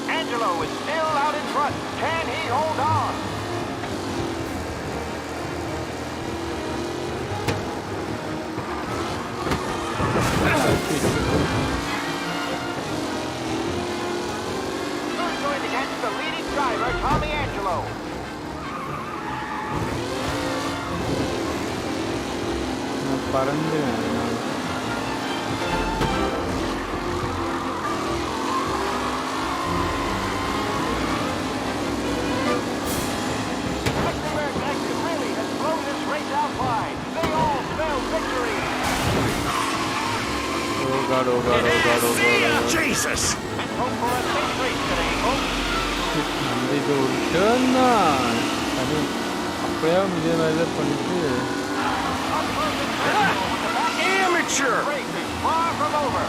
Angelo is still out in front. Can he hold on? Who's going to catch the leading driver, Tommy Angelo? God, oh God, oh God, oh God, oh God. Jesus! Let's hope for a safe race today, folks. இது ஒரு turn தான் அது அப்படியே இதே மாதிரி தான் பண்ணிட்டு Amateur! Race is far from over.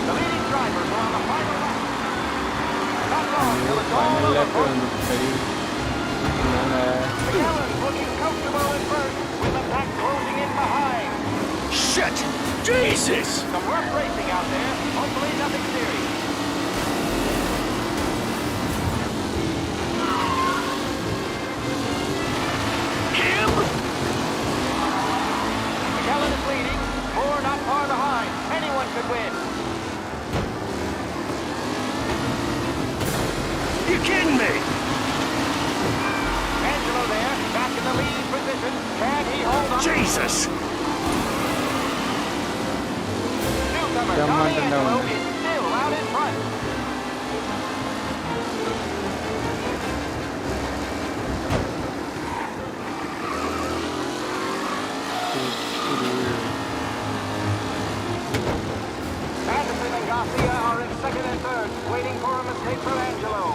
The leading drivers are on the final lap. Not long till it's all over, folks. McAllen's looking comfortable at first, with the pack closing in behind. Shit! Jesus! Some rough racing out there. Hopefully nothing serious. Him? McAllen is leading. Moore not far behind. Anyone could win. You kidding me? Angelo there, back in the lead position. Can he hold on? Jesus! Newcomer Tommy Angelo is still out in front. Anderson and Garcia are in second and third, waiting for a mistake from Angelo.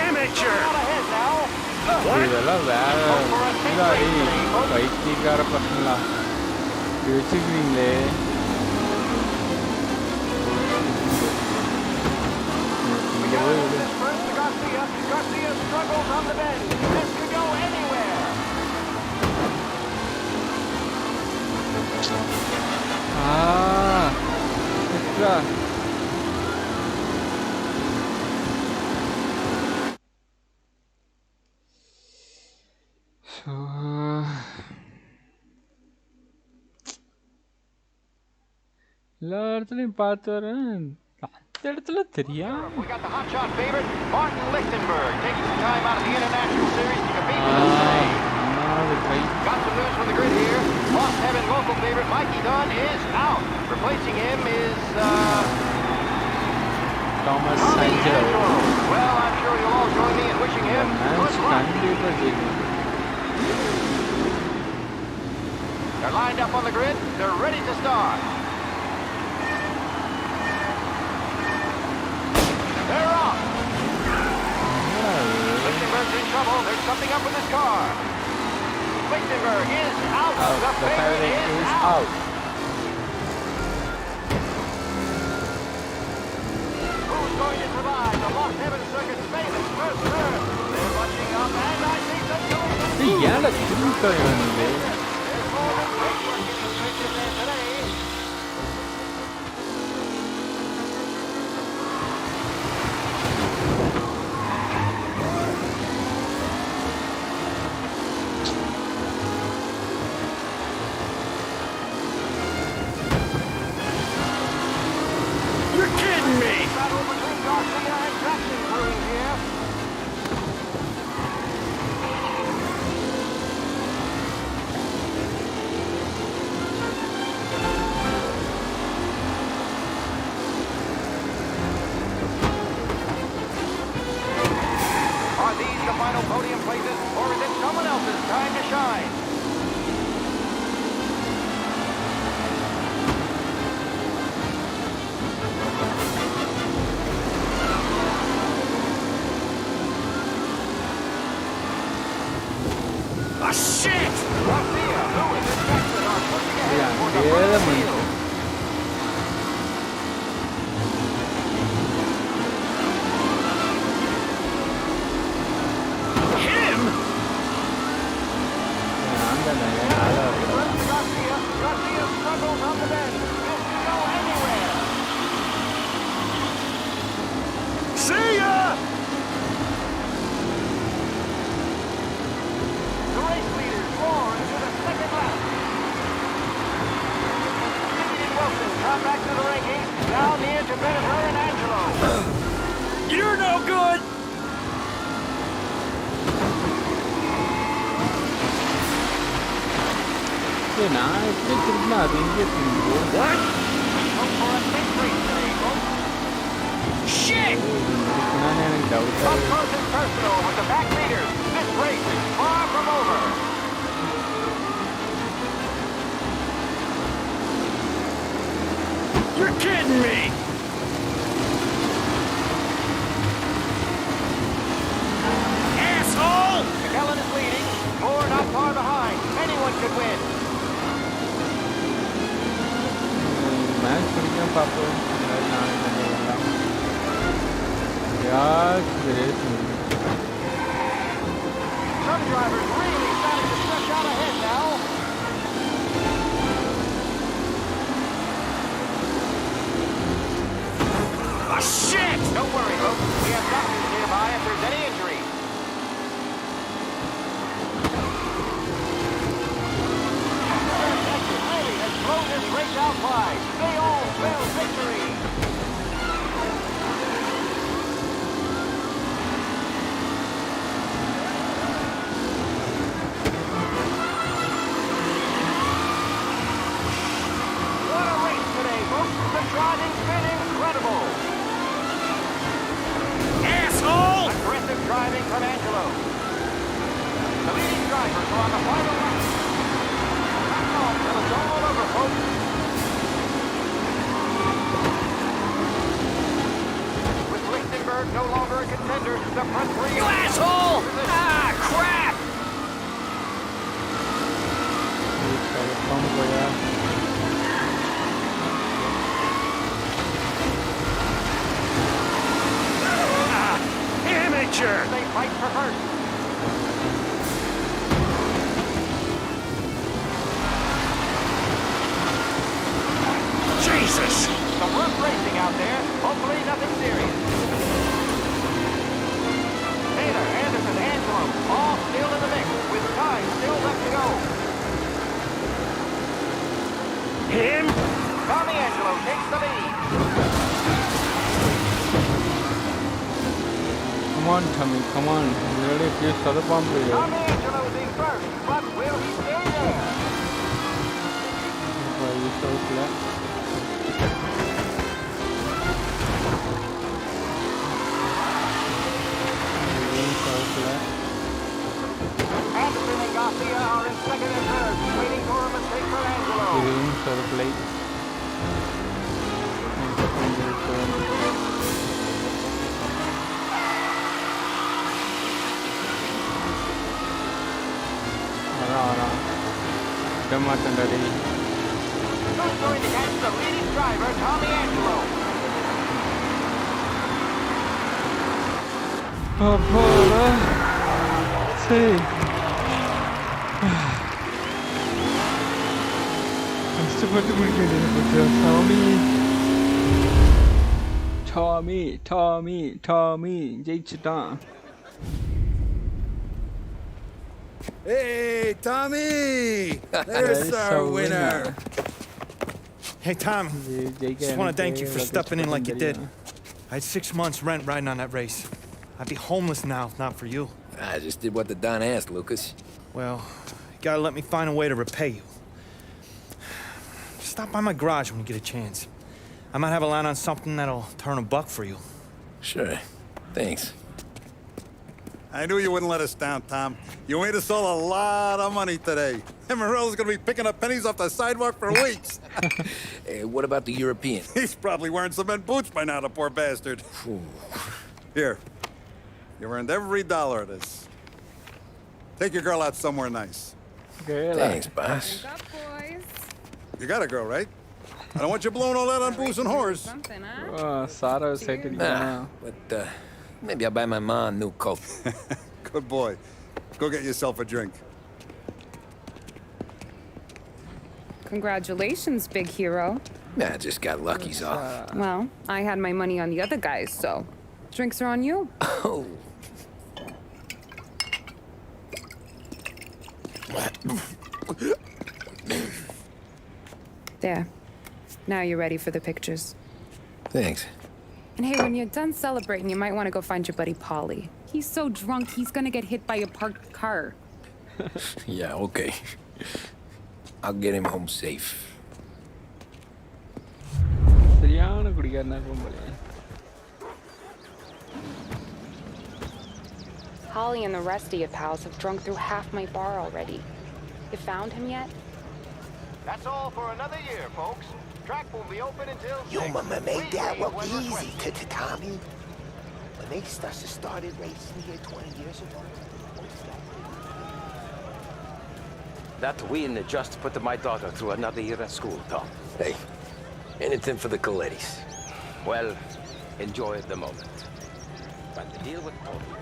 Amateur! இதெல்லாம் வேற இதாடி பைத்தியக்கார பசங்களா இப்படி வச்சுக்கிறீங்களே Garcia struggles on the bend. This could go anywhere. Extra. So, எல்லா இடத்துலையும் பார்த்து வரேன் அந்த இடத்துல தெரியாம We got the hotshot favorite, Martin Lichtenberg, taking some time out of the international series to compete with us today. Got some news from the grid here. Lost Heaven local favorite Mikey Dunn is out. Replacing him is Thomas Tommy Angelo. Well, I'm sure you'll all join me in wishing him good luck. They're lined up on the grid. They're ready to start. They're off. Lichtenberg's in trouble. There's something up with his car. Lichtenberg is out. The favorite is out. Who's going to survive the Lost Heaven Circuit's famous first turn? They're bunching up, and I think the two There's more than paperwork in the trenches there today. shine. Ah, shit! Garcia, Lewis, and Jackson are pushing ahead for the Yeah, final man. field. Garcia struggles on the bend. This can go anywhere. See ya! The race leaders roar into the second lap. Stevie and Wilson come back to the rankings, down near to Benether and Angelo. You're no good! Hey, nah, it's not What? Hope for a big race today, folks. Shit! Up close and personal with the back leaders. This race is far from over. You're kidding me! Asshole! McKellen is leading. Moore not far behind. Anyone could win. Match बढ़िया पापा यार race Some drivers really starting to stretch out ahead now. Ah, shit! Don't worry, folks. We have doctors nearby if there's any injury. Texas really has blown this race out wide. They all spell victory. What a race today, folks. The driving's been incredible. Asshole! Aggressive driving from Angelo. The leading drivers are on the final lap. Back off till it's all over, folks. With Lichtenberg no longer a contender, the front three... You asshole! Ah, crap! Amateur! They fight for first. Jesus! Some rough racing out there. Hopefully nothing serious. Taylor, Anderson, Angelo, all still in the mix, with time still left to go. Him? Tommy Angelo takes the lead. Come on, Tommy, come on. Really, please for the pump here. Tommy Angelo's in first, but will he stay there? You so flat. Anderson and Garcia are in second and third, waiting for a mistake for Angelo. Green circle. Who's going to catch the leading driver, Tommy Angelo? Oh, boy. See. கஷ்டப்பட்டு Tommy ஜெயிச்சிட்டான். Hey, Tommy! There's our winner. Hey, Tommy. Just want to thank you for stepping in like you did. I had 6 months rent riding on that race. I'd be homeless now if not for you. I just did what the Don asked, Lucas. Well, you gotta let me find a way to repay you. Stop by my garage when you get a chance. I might have a line on something that'll turn $1 for you. Sure. Thanks. I knew you wouldn't let us down, Tom. You made us all a lot of money today. And Morello's gonna be picking up pennies off the sidewalk for weeks. Hey, what about the European? He's probably wearing cement boots by now, the poor bastard. Here. You earned every dollar of this. Take your girl out somewhere nice. Thanks, boss. Wake up, boys. You got a girl, right? I don't want you blowing all that on booze and whores. Something, huh? Sarah was excited. Nah, but maybe I'll buy my mom a new coat. Good boy. Go get yourself a drink. Congratulations, big hero. Nah, I just got lucky's off. Well, I had my money on the other guys, so drinks are on you. Oh. There. Now you're ready for the pictures. Thanks. And hey, when you're done celebrating, you might want to go find your buddy Paulie. He's so drunk, he's gonna get hit by a parked car. Yeah, okay. I'll get him home safe. Holly and the rest of your pals have drunk through half my bar already. You found him yet? That's all for another year, folks. Track won't be open until Your 6. mama made Please that leave look when easy, requested. Tommy. When they started racing here 20 years ago, That win just put my daughter through another year at school, Tom. Hey, anything for the Colettis. Well, enjoy the moment. But the deal with Paulie.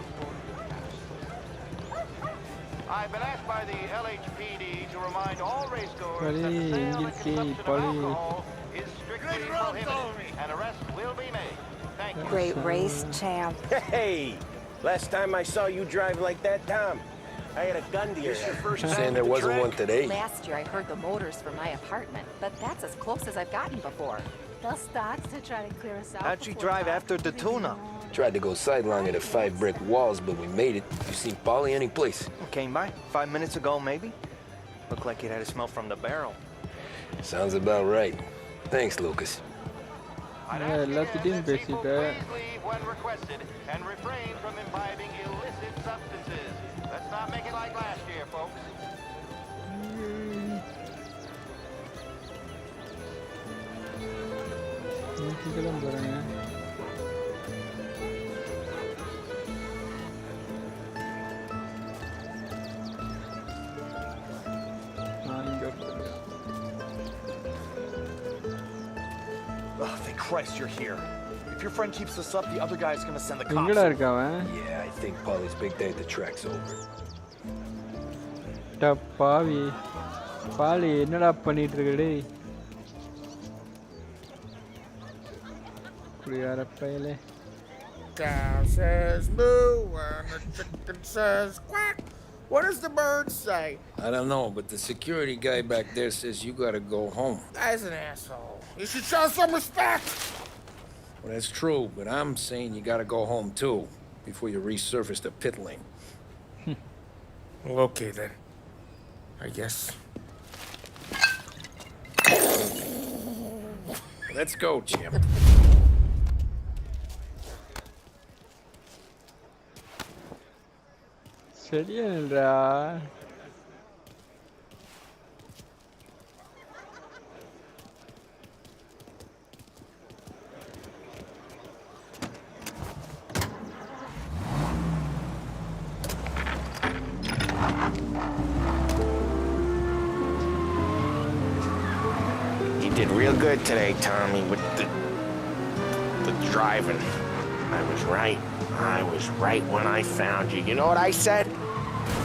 I've been asked by the LHPD to remind all racegoers that Paulie, the sale and Ingilki, consumption of Paulie. alcohol is strictly prohibited, and arrests will be made. Thank you. Great race, champ. Hey! Last time I saw you drive like that, Tom, I had a gun to your head. You're saying there wasn't one today? Last year I heard the motors from my apartment, but that's as close as I've gotten before. They'll start to try to clear us out. How'd you drive after the tuna? Tried to go sidelong at the 5 brick walls, but we made it. You seen Paulie any place? Came by 5 minutes ago, maybe. Looked like it had a smell from the barrel. Sounds about right. Thanks, Lucas. எல்லாத்திட்டையும் பேசிட்டேன். Please leave when requested and refrain from imbibing illicit substances. Let's not make it like last year, folks. Oh, thank Christ you're here. If your friend keeps this up, the other guy's gonna send the cops. எங்கடா இருக்க அவன்? Yeah, I think Paulie's big day at the track's over. டா பாவி. Poly என்னடா பண்ணிட்டு இருக்க டேய்? குடியார பயலே. Cow says moo and the chicken says quack. What does the bird say? I don't know, but the security guy back there says you gotta go home. Guy's an asshole. You should show some respect. Well, that's true, but I'm saying you gotta go home too, before you resurface the pit lane. Well, okay then. I guess. Let's go, champ. சரியாடா. You did real good today, Tommy, with the driving. I was right. I was right when I found you. You know what I said?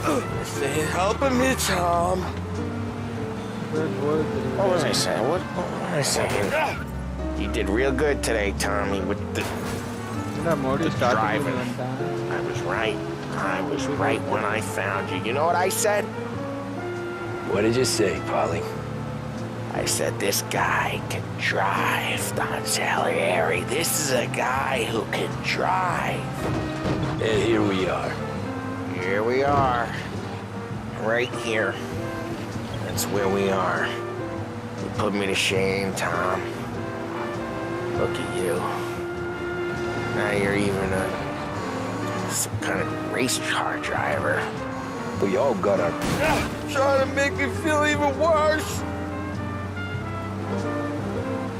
I said, helping me, Tom. What was I saying? What was I saying? You did real good today, Tommy, with the driving. I was right. I was right when I found you. You know what I said? What did you say, Paulie? I said, this guy can drive, Don Salieri. This is a guy who can drive. And here we are. Here we are. Right here. That's where we are. You put me to shame, Tom. Look at you. Now you're even a Some kind of race car driver. We all got our... Trying to make me feel even worse.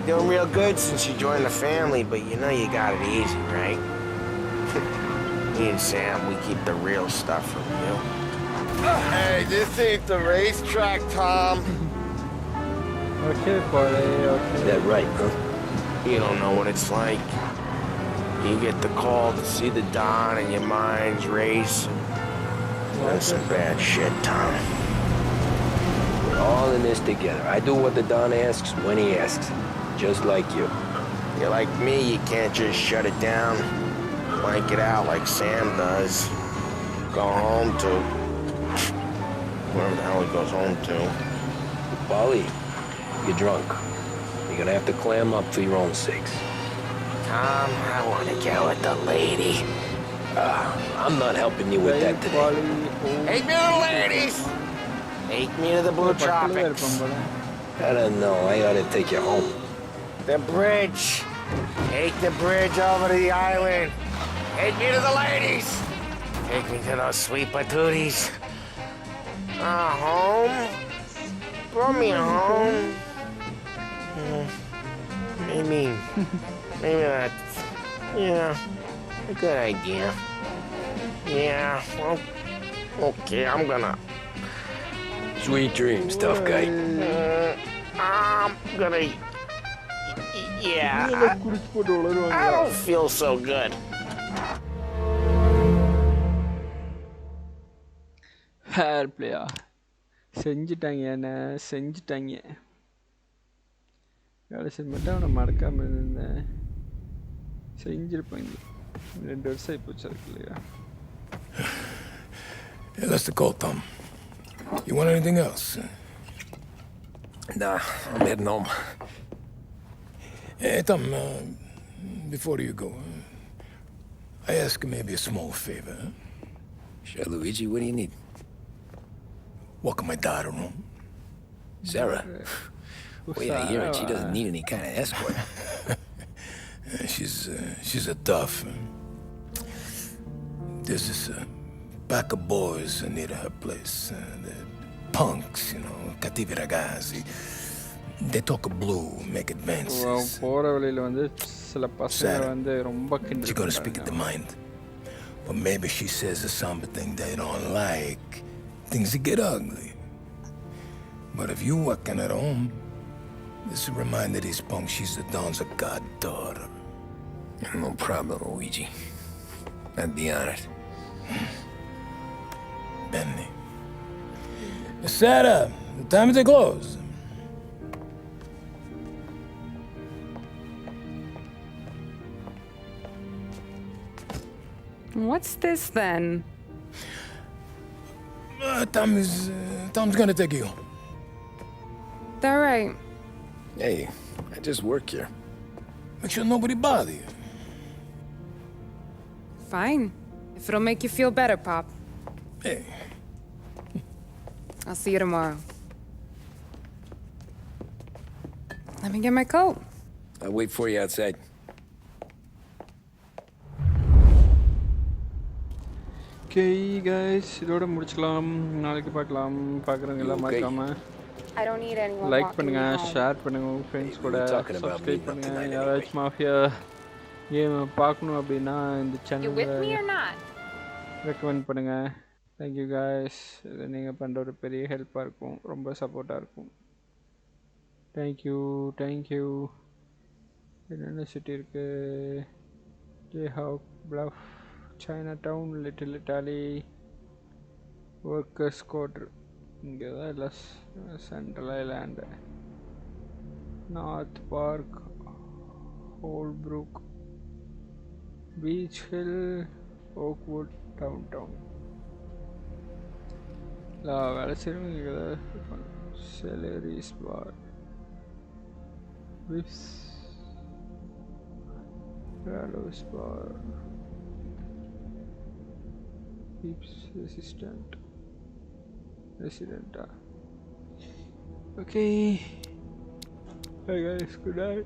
You're doing real good since you joined the family, but you know you got it easy, right? Me and Sam, we keep the real stuff from you. Hey, this ain't the racetrack, Tom. Okay, buddy, okay. That right, huh? You don't know what it's like. You get the call to see the Don and your mind's race. That's some bad shit, Tom. We're all in this together. I do what the Don asks when he asks. Just like you. You're like me, you can't just shut it down. Blank it out like Sam does. Go home to... wherever the hell he goes home to. Polly, you're drunk. You're gonna have to clam up for your own sakes. Tom, I want to get with the lady. I'm not helping you with that today. Take me to the ladies! Take me to the Blue Tropics. I don't know. I ought to take you home. The bridge. Take the bridge over to the island. Take me to the ladies. Take me to those sweet patooties. Home? Brought me home. Maybe that's, a good idea. Yeah, well, okay, I'm gonna... Sweet dreams, tough guy. I'm gonna... Yeah, I don't feel so good. Fair play. செஞ்சிட்டாங்க என்ன செஞ்சிட்டாங்க. கடைசி மட்டும் அவனை மறக்காம இருந்தேன். செஞ்சிருப்பாங்க. 2 வருஷம் ஆயிப்போச்சு அதுக்கு இல்லையா? Yeah, that's the call, Tom. You want anything else? Nah, I'm heading home. Hey, Tom, before you go, I ask maybe a small favor. Sure, Luigi, what do you need? Walk my daughter home. Sarah? Wait, I hear it. She doesn't need any kind of escort. She's a tough. There's this pack of boys near her place. They're punks, cattivi ragazzi. They talk blue, make advances. She's gonna speak at the mind. But maybe she says something they don't like. Things get ugly. But if you walking at home, this is a reminder these punks she's the Don's a goddaughter. No problem, Luigi. I'd be honored. Benny. Sarah, the time to close. What's this then? Tom's gonna take you. All right. Hey, I just work here. Make sure nobody bother you. Fine. If it'll make you feel better, Pop. Hey. I'll see you tomorrow. Let me get my coat. I'll wait for you outside. Okay, guys, இதோட முடிச்சுக்கலாம். நாளைக்கு பார்க்கலாம். பார்க்குறவங்க எல்லாம் மறக்காம I don't need anyone like பண்ணுங்க, share பண்ணுங்க உங்க ஃப்ரெண்ட்ஸ் கூட, சப்ஸ்கிரைப் பண்ணுங்க. யாராச்சும் மாஃபியா கேம் பார்க்கணும் அப்படின்னா இந்த சேனலை ரெக்கமெண்ட் பண்ணுங்க. Thank you guys. இது நீங்கள் பண்ணுற ஒரு பெரிய ஹெல்ப்பாக இருக்கும், ரொம்ப சப்போர்ட்டாக இருக்கும். தேங்க்யூ. என்னென்ன சிட்டி இருக்குது? Jayhawk, bluff, Chinatown, Little Italy, Workers Quarter. இங்கே தான் இல்லை. Central Island, North Park, Holbrook, Beach Hill, Oakwood, Downtown. வேலை செய்யணும். இங்கே தான் செலரிஸ் பார், விப்ஸ், ராலோஸ் பார், Keeps resident. Okay. Hey guys, good night.